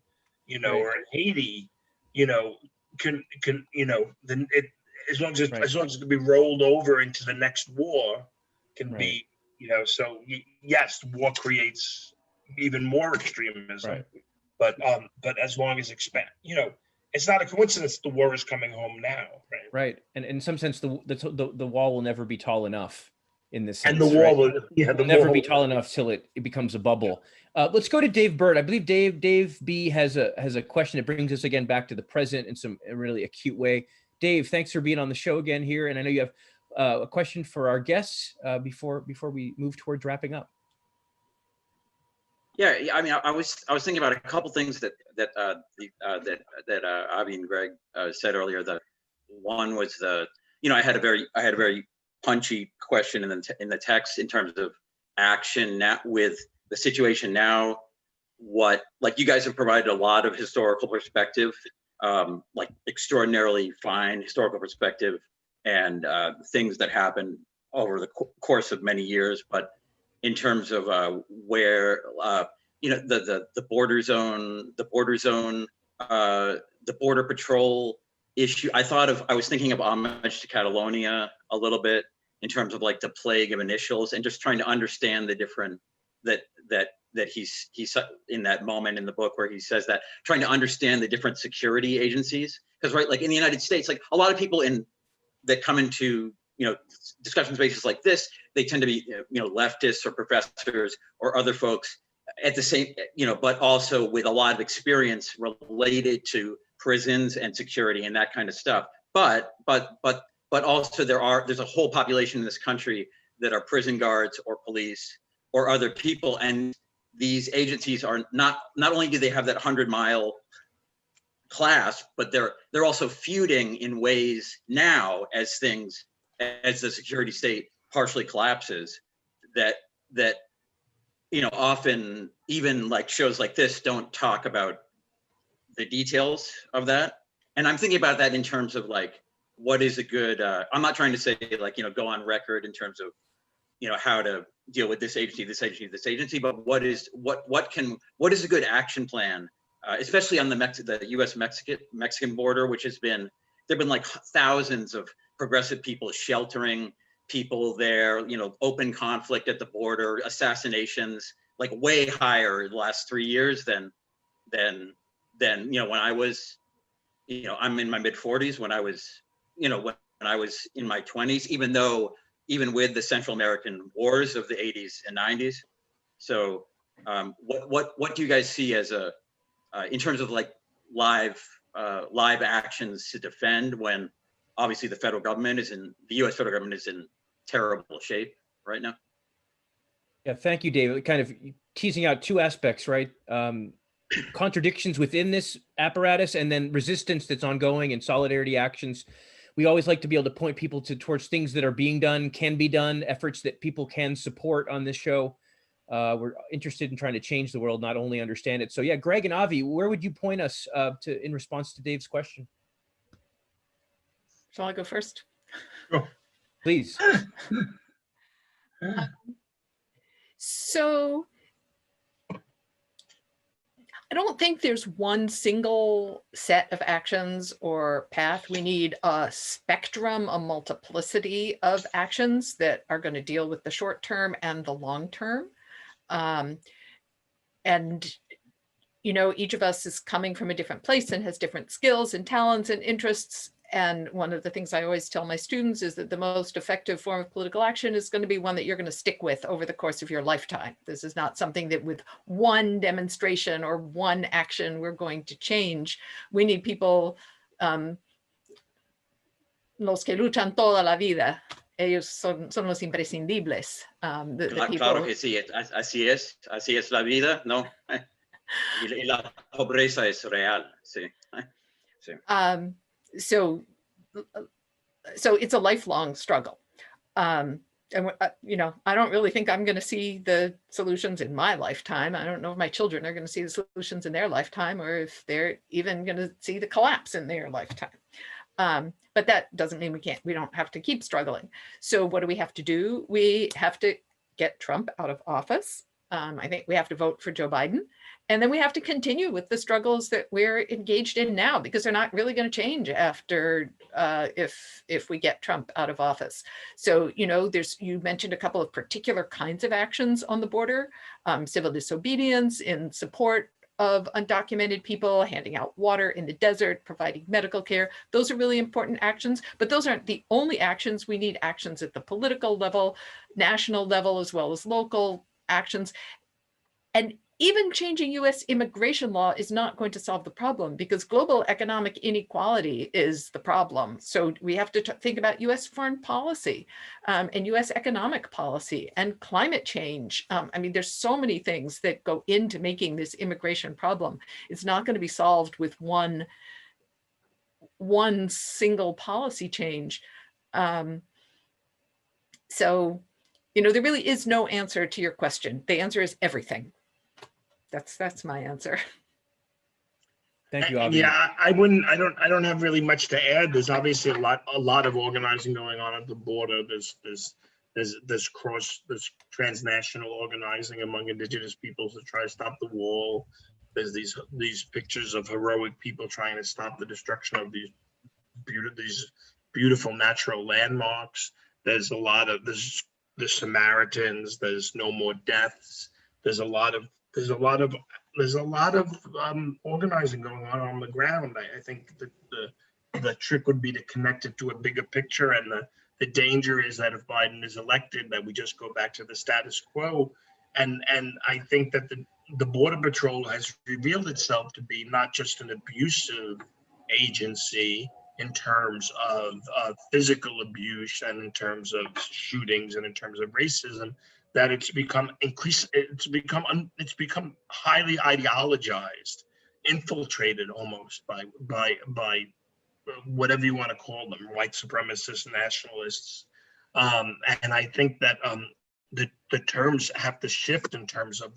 or in Haiti, can then it, as long as it can be rolled over into the next war, can be so yes, war creates even more extremism. Right. But as long as it's not a coincidence the war is coming home now, right? Right, and in some sense, the wall will never be tall enough in this sense. And the wall will never be tall enough till it becomes a bubble. Let's go to Dave Bird. I believe Dave B has a question that brings us again back to the present in a really acute way. Dave, thanks for being on the show again here, and I know you have a question for our guests before we move towards wrapping up. Yeah, I mean, I was thinking about a couple things that Avi and Greg said earlier. The one was I had a very punchy question in the text in terms of action now with the situation now. Like you guys have provided a lot of historical perspective, like extraordinarily fine historical perspective, and things that happened over the course of many years, but in terms of where the border zone, the border patrol issue. I was thinking of Homage to Catalonia a little bit in terms of like the plague of initials, and just trying to understand the different that he's in that moment in the book where he says that, trying to understand the different security agencies, because like in the United States, like a lot of people that come into discussion spaces like this, they tend to be leftists or professors or other folks at the same but also with a lot of experience related to prisons and security and that kind of stuff. But also there's a whole population in this country that are prison guards or police or other people, and these agencies are not only do they have that 100-mile class, but they're also feuding in ways now as the security state partially collapses that often even like shows like this don't talk about the details of that. And I'm thinking about that in terms of like, what is a good, I'm not trying to say like, go on record in terms of, how to deal with this agency, but what is a good action plan, especially on the US Mexican border, which there've been like thousands of progressive people sheltering people there, open conflict at the border, assassinations, like way higher the last 3 years than when I was, I'm in my mid 40s, when I was, when I was in my 20s, even with the Central American wars of the 80s and 90s. So what do you guys see as in terms of like live actions to defend when obviously the the US federal government is in terrible shape right now? Yeah, thank you, David. Kind of teasing out two aspects, right? Contradictions within this apparatus, and then resistance that's ongoing and solidarity actions. we always like to be able to point people towards things that are being done, can be done, efforts that people can support on this show. We're interested in trying to change the world, not only understand it. So yeah, Greg and Avi, where would you point us in response to Dave's question? Shall I go first? Sure. Please. So I don't think there's one single set of actions or path. We need a spectrum, a multiplicity of actions that are going to deal with the short term and the long term. And, you know, each of us is coming from a different place and has different skills and talents and interests. And one of the things I always tell my students is that the most effective form of political action is going to be one that you're going to stick with over the course of your lifetime. This is not something that with one demonstration or one action we're going to change. We need people, los que luchan toda la vida, ellos son los imprescindibles. Claro que sí, así es la vida, ¿no? Y la pobreza es real, sí. Sí. So it's a lifelong struggle. And, you know, I don't really think I'm going to see the solutions in my lifetime. I don't know if my children are going to see the solutions in their lifetime, or if they're even going to see the collapse in their lifetime. But that doesn't mean we don't have to keep struggling. So what do we have to do? We have to get Trump out of office. I think we have to vote for Joe Biden. And then we have to continue with the struggles that we're engaged in now, because they're not really going to change after if we get Trump out of office. So, you know, you mentioned a couple of particular kinds of actions on the border, civil disobedience in support of undocumented people, handing out water in the desert, providing medical care. Those are really important actions, but those aren't the only actions. We need actions at the political level, national level, as well as local actions. And even changing US immigration law is not going to solve the problem, because global economic inequality is the problem. So we have to think about US foreign policy and US economic policy and climate change. I mean, there's so many things that go into making this immigration problem. It's not going to be solved with one single policy change. So, you know, there really is no answer to your question. The answer is everything. That's my answer. Thank you, Avi. Yeah, I don't have really much to add. There's obviously a lot of organizing going on at the border. There's transnational organizing among indigenous peoples to try to stop the wall. There's these pictures of heroic people trying to stop the destruction of these beautiful natural landmarks. There's the Samaritans. There's no more deaths. There's a lot of organizing going on the ground. I think that the trick would be to connect it to a bigger picture, and the danger is that if Biden is elected, that we just go back to the status quo. And I think that the Border Patrol has revealed itself to be not just an abusive agency in terms of physical abuse and in terms of shootings and in terms of racism, that it's become highly ideologized, infiltrated almost by whatever you want to call them, white supremacists, nationalists, and I think that the terms have to shift in terms of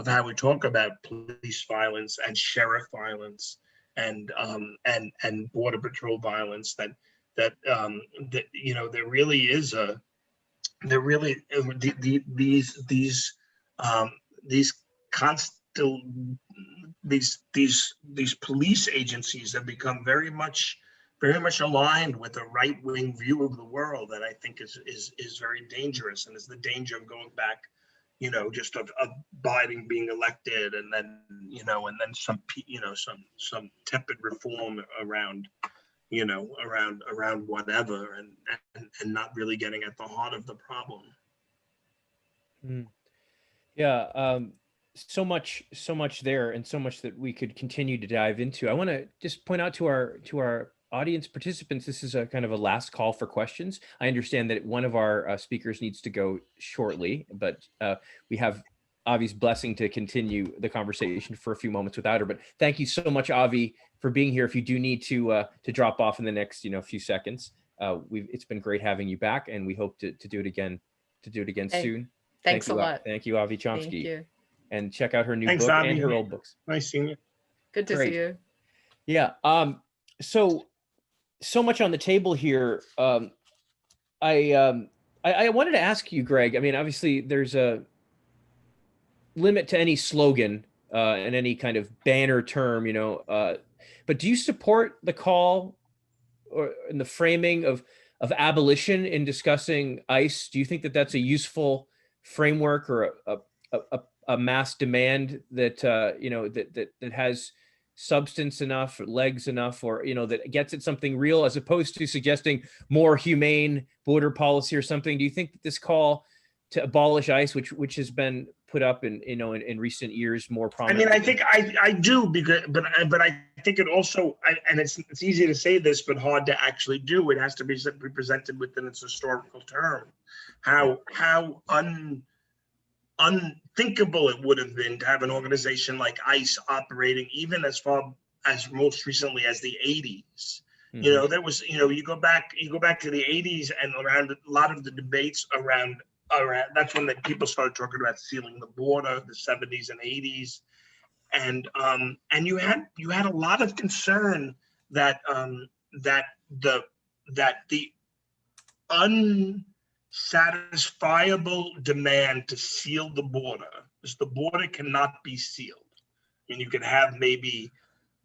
how we talk about police violence and sheriff violence and border patrol violence. That you know, there really is these police agencies have become very much aligned with a right-wing view of the world that I think is very dangerous, and is the danger of going back, you know, just of Biden being elected and then, you know, and then some tepid reform around whatever, and not really getting at the heart of the problem. Yeah, so much there, and so much that we could continue to dive into. I want to just point out to our audience participants, this is a kind of a last call for questions. I understand that one of our speakers needs to go shortly, but we have Avi's blessing to continue the conversation for a few moments without her. But thank you so much, Avi, for being here. If you do need to drop off in the next few seconds, it's been great having you back, and we hope to do it again soon. Thanks a lot. Thank you, Avi Chomsky. Thank you. And check out her new Thanks, book Avi. and her old books. Nice seeing you. Good to Great. see you. Yeah. So much on the table here. I wanted to ask you, Greg. I mean, obviously, there's a limit to any slogan and any kind of banner term, but do you support the call or in the framing of abolition in discussing ICE? Do you think that that's a useful framework or a mass demand that that has substance enough, legs enough, or that gets at something real, as opposed to suggesting more humane border policy or something? Do you think that this call to abolish ICE, which has been put up in recent years more prominently? I mean, I think I do, because but I think it also, and it's easy to say this, but hard to actually do. It has to be presented within its historical term. How unthinkable it would have been to have an organization like ICE operating even as far as most recently as the 80s. Mm-hmm. There was, you go back to the 80s, and around a lot of the debates around that's when people started talking about sealing the border, the 70s and 80s, and you had a lot of concern that the unsatisfiable demand to seal the border, because the border cannot be sealed. I mean, you could have maybe,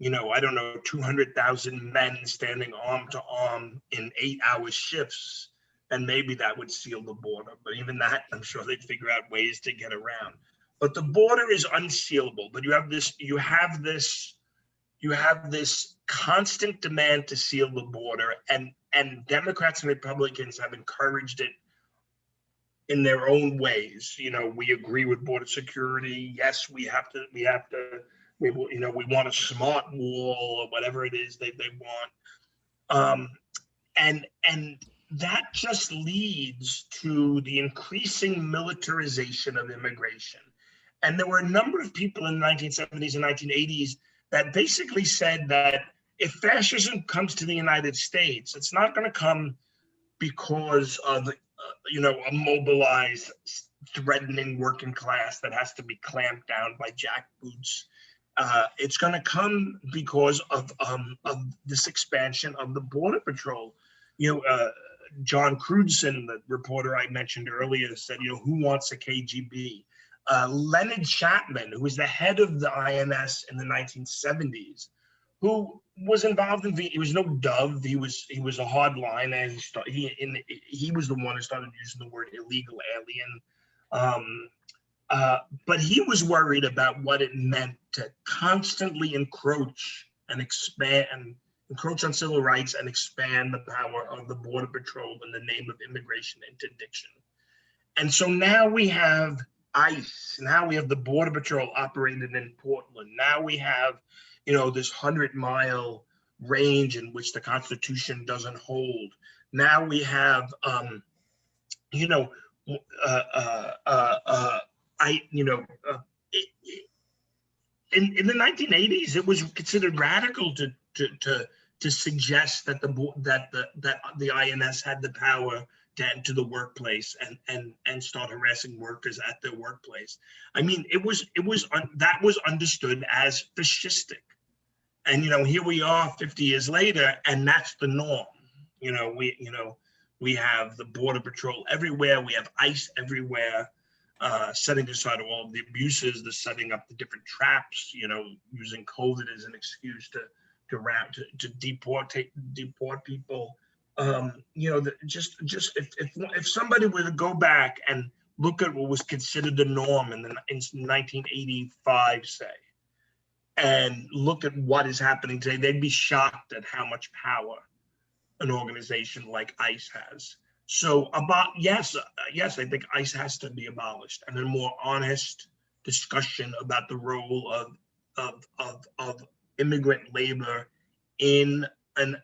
200,000 men standing arm to arm in 8-hour shifts, and maybe that would seal the border. But even that, I'm sure they'd figure out ways to get around. But the border is unsealable. But you have this constant demand to seal the border, and Democrats and Republicans have encouraged it in their own ways. We agree with border security. Yes, we want a smart wall or whatever it is they want. And that just leads to the increasing militarization of immigration. And there were a number of people in the 1970s and 1980s that basically said that if fascism comes to the United States, it's not going to come because of a mobilized, threatening working class that has to be clamped down by jackboots. It's going to come because of this expansion of the Border Patrol. John Crudson, the reporter I mentioned earlier, said, who wants a KGB? Leonard Chapman, who was the head of the INS in the 1970s, who was involved he was no dove. He was a hardliner, and he was the one who started using the word illegal alien. But he was worried about what it meant to constantly encroach on civil rights and expand the power of the Border Patrol in the name of immigration interdiction. And so now we have ICE. Now we have the Border Patrol operating in Portland. Now we have, this 100-mile range in which the Constitution doesn't hold. Now we have, in the 1980s, it was considered radical to suggest that the INS had the power to enter the workplace and start harassing workers at their workplace. I mean, that was understood as fascistic. And here we are 50 years later, and that's the norm. We have the Border Patrol everywhere. We have ICE everywhere, setting aside all of the abuses, the setting up the different traps. Using COVID as an excuse to deport people. If somebody were to go back and look at what was considered the norm in 1985, say, and look at what is happening today, they'd be shocked at how much power an organization like ICE has. So yes, I think ICE has to be abolished, and a more honest discussion about the role of immigrant labor in an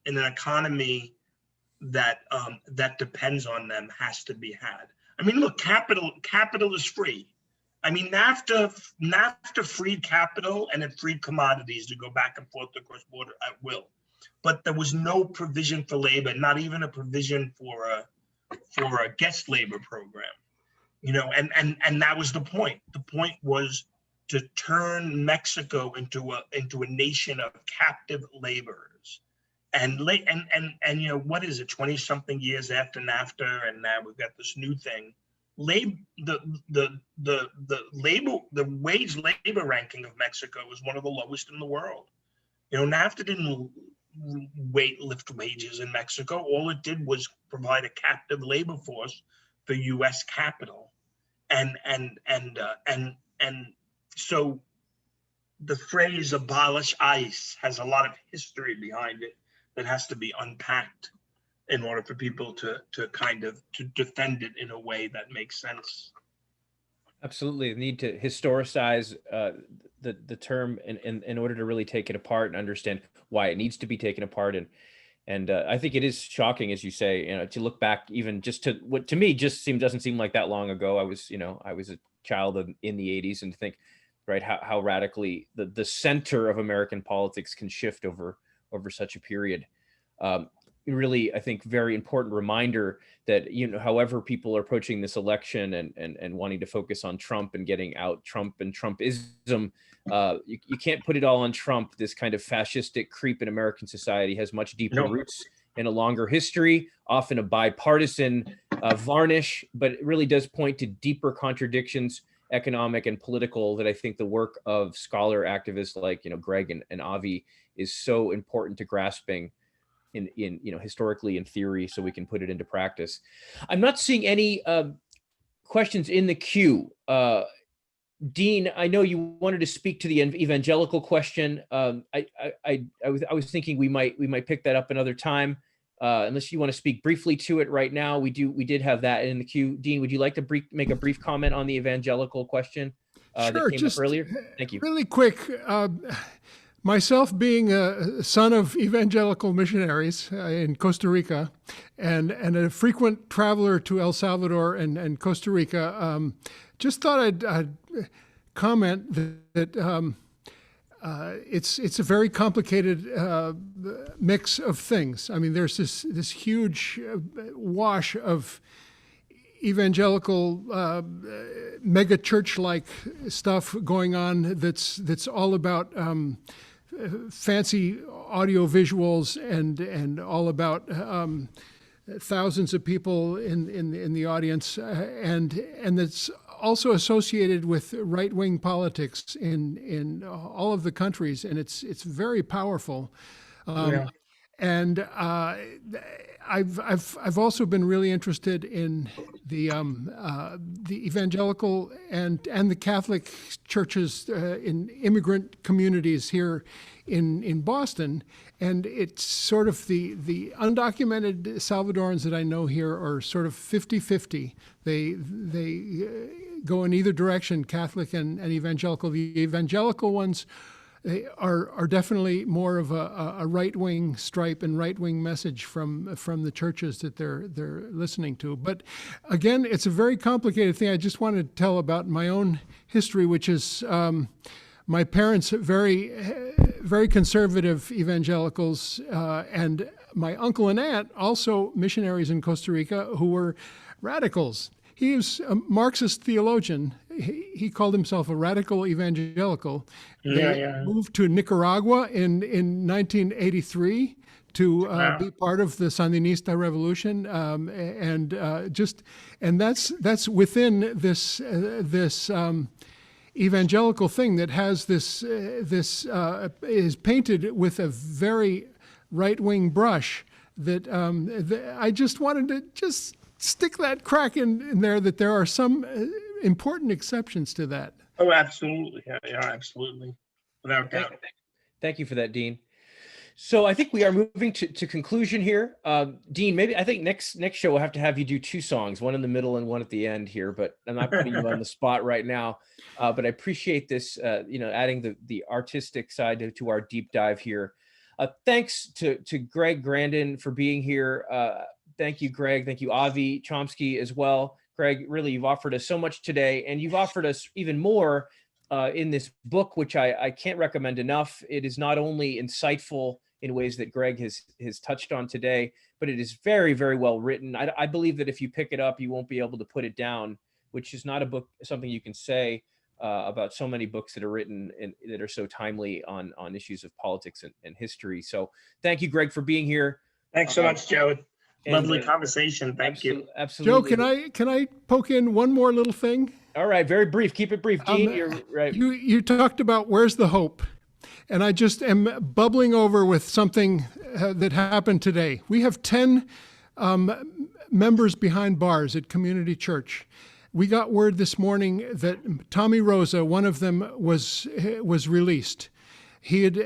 economy that depends on them has to be had. I mean, look, capital is free. I mean, NAFTA freed capital and it freed commodities to go back and forth across border at will. But there was no provision for labor, not even a provision for a guest labor program. You know, and that was the point. The point was to turn Mexico into a nation of captive laborers. And you know, what is it, 20-something years after NAFTA, and now we've got this new thing. The wage labor ranking of Mexico was one of the lowest in the world. You know, NAFTA didn't lift wages in Mexico. All it did was provide a captive labor force for U.S. capital, and so the phrase "abolish ICE" has a lot of history behind it that has to be unpacked in order for people to defend it in a way that makes sense. Absolutely, the need to historicize the term in order to really take it apart and understand why it needs to be taken apart. And I think it is shocking, as you say, you know, to look back even just to what to me just doesn't seem like that long ago. I was a child in the 80s, and think, right, how radically the center of American politics can shift over such a period. Really, I think, very important reminder that, you know, however people are approaching this election and wanting to focus on Trump and getting out Trump and Trumpism, you can't put it all on Trump. This kind of fascistic creep in American society has much deeper roots and a longer history, often a bipartisan varnish, but it really does point to deeper contradictions, economic and political, that I think the work of scholar activists like, you know, Greg and Avi is so important to grasping in you know, historically in theory, so we can put it into practice. I'm not seeing any questions in the queue. Dean, I know you wanted to speak to the evangelical question. I was thinking we might pick that up another time, unless you want to speak briefly to it right now. We did have that in the queue. Dean, would you like to make a brief comment on the evangelical question Sure, that came up earlier? Thank you. Really quick. Myself being a son of evangelical missionaries in Costa Rica and a frequent traveler to El Salvador and Costa Rica, just thought I'd comment that it's a very complicated mix of things. I mean, there's this huge wash of evangelical mega church-like stuff going on that's all about fancy audio visuals and all about thousands of people in the audience, and it's also associated with right-wing politics in all of the countries, and it's very powerful. And I've also been really interested in the evangelical and the Catholic churches in immigrant communities here in Boston, and it's sort of the undocumented Salvadorans that I know here are sort of 50-50. They go in either direction, Catholic and evangelical. The evangelical ones, they are definitely more of a right-wing stripe and right-wing message from the churches that they're listening to. But again, it's a very complicated thing. I just wanted to tell about my own history, which is my parents, very conservative evangelicals, and my uncle and aunt, also missionaries in Costa Rica, who were radicals. He was a Marxist theologian. He called himself a radical evangelical. They moved to Nicaragua in 1983 to be part of the Sandinista revolution, and that's within this evangelical thing that has this is painted with a very right-wing brush. That I just wanted to just stick that crack in there, that there are some important exceptions to that. Oh, absolutely. Yeah, absolutely. Without doubt. Thank you for that, Dean. So I think we are moving to conclusion here. Dean, I think next show we'll have to have you do two songs, one in the middle and one at the end here, but I'm not putting you on the spot right now. But I appreciate this, adding the artistic side to our deep dive here. Thanks to Greg Grandin for being here. Thank you, Greg. Thank you, Avi Chomsky, as well. Greg, really, you've offered us so much today, and you've offered us even more in this book, which I can't recommend enough. It is not only insightful in ways that Greg has touched on today, but it is very, very well written. I believe that if you pick it up, you won't be able to put it down, which is not a book, something you can say about so many books that are written and that are so timely on issues of politics and history. So thank you, Greg, for being here. Thanks so much, Joe. Lovely And, conversation. Thank you. Absolutely. Joe, can I poke in one more little thing? All right, very brief. Keep it brief, Dean. You're right. You talked about where's the hope, and I just am bubbling over with something that happened today. We have 10 members behind bars at Community Church. We got word this morning that Tommy Rosa, one of them, was released. He had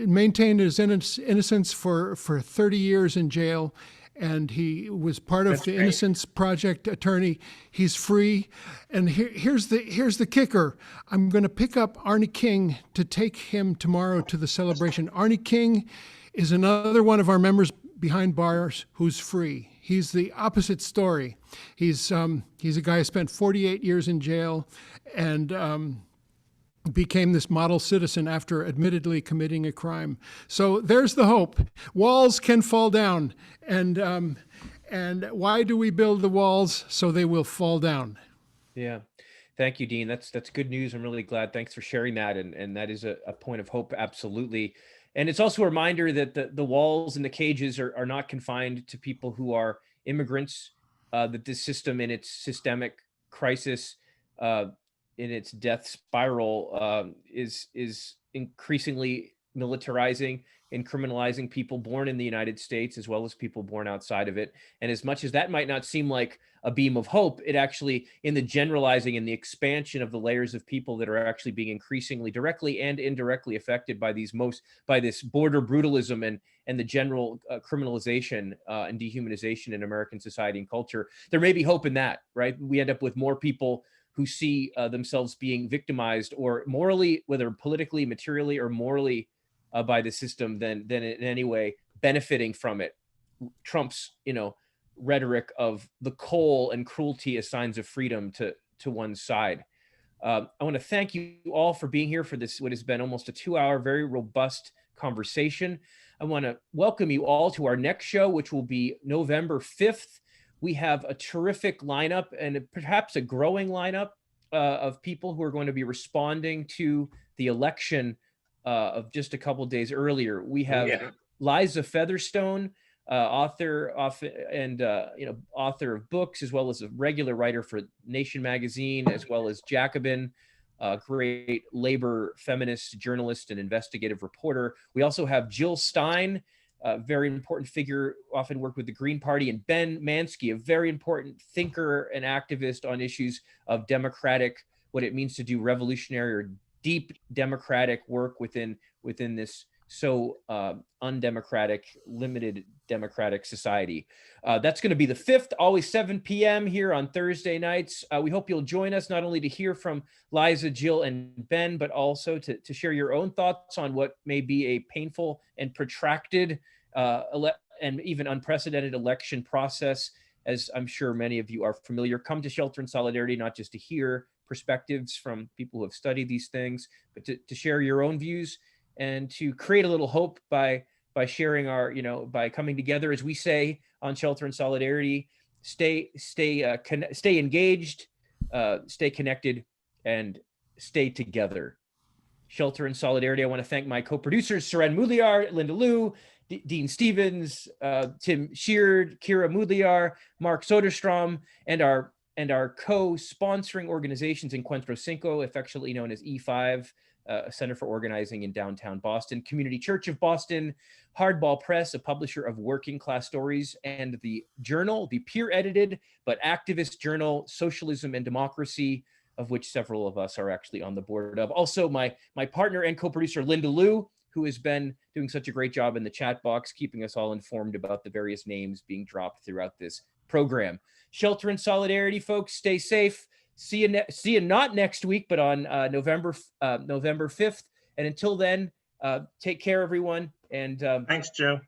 maintained his innocence for 30 years in jail, and he was part of the Innocence Project attorney. He's free, and here's the kicker. I'm going to pick up Arnie King to take him tomorrow to the celebration. Arnie King is another one of our members behind bars who's free. He's the opposite story. He's a guy who spent 48 years in jail and became this model citizen after admittedly committing a crime. So there's the hope. Walls can fall down, and why do we build the walls? So they will fall down. Yeah. Thank you, Dean. That's good news. I'm really glad. Thanks for sharing that. And that is a point of hope. Absolutely. And it's also a reminder that the walls and the cages are not confined to people who are immigrants, that this system in its systemic crisis, in its death spiral, is increasingly militarizing and criminalizing people born in the United States as well as people born outside of it. And as much as that might not seem like a beam of hope, it actually, in the generalizing and the expansion of the layers of people that are actually being increasingly directly and indirectly affected by this border brutalism and the general criminalization and dehumanization in American society and culture, there may be hope in that, right? We end up with more people who see themselves being victimized, or morally, whether politically, materially, or morally, by the system than in any way benefiting from it. Trump's, rhetoric of the coal and cruelty as signs of freedom to one side. I want to thank you all for being here for this, what has been almost a 2-hour, very robust conversation. I want to welcome you all to our next show, which will be November 5th. We have a terrific lineup and perhaps a growing lineup of people who are going to be responding to the election of just a couple of days earlier. We have Liza Featherstone, author of books, as well as a regular writer for Nation magazine, as well as Jacobin, great labor feminist journalist and investigative reporter. We also have Jill Stein, a very important figure, often worked with the Green Party, and Ben Mansky, a very important thinker and activist on issues of democratic, what it means to do revolutionary or deep democratic work within this so undemocratic, limited democratic society. That's going to be the 5th, always 7 p.m. here on Thursday nights. We hope you'll join us not only to hear from Liza, Jill, and Ben, but also to share your own thoughts on what may be a painful and protracted and even unprecedented election process. As I'm sure many of you are familiar, come to Shelter in Solidarity, not just to hear perspectives from people who have studied these things, but to share your own views and to create a little hope by sharing our, by coming together, as we say on Shelter in Solidarity, stay engaged, stay connected, and stay together. Shelter in Solidarity. I want to thank my co-producers, Seren Muliar, Linda Liu, Dean Stevens, Tim Sheard, Kira Muliar, Mark Soderstrom, and our co-sponsoring organizations, Encuentro Cinco, affectionately known as E5, a Center for Organizing in downtown Boston, Community Church of Boston, Hardball Press, a publisher of working class stories, and the journal, the peer-edited but activist journal, Socialism and Democracy, of which several of us are actually on the board of. Also, my partner and co-producer, Linda Liu, who has been doing such a great job in the chat box, keeping us all informed about the various names being dropped throughout this program. Shelter in Solidarity, folks. Stay safe. See you not next week, but on November 5th. And until then, take care, everyone. And thanks, Joe.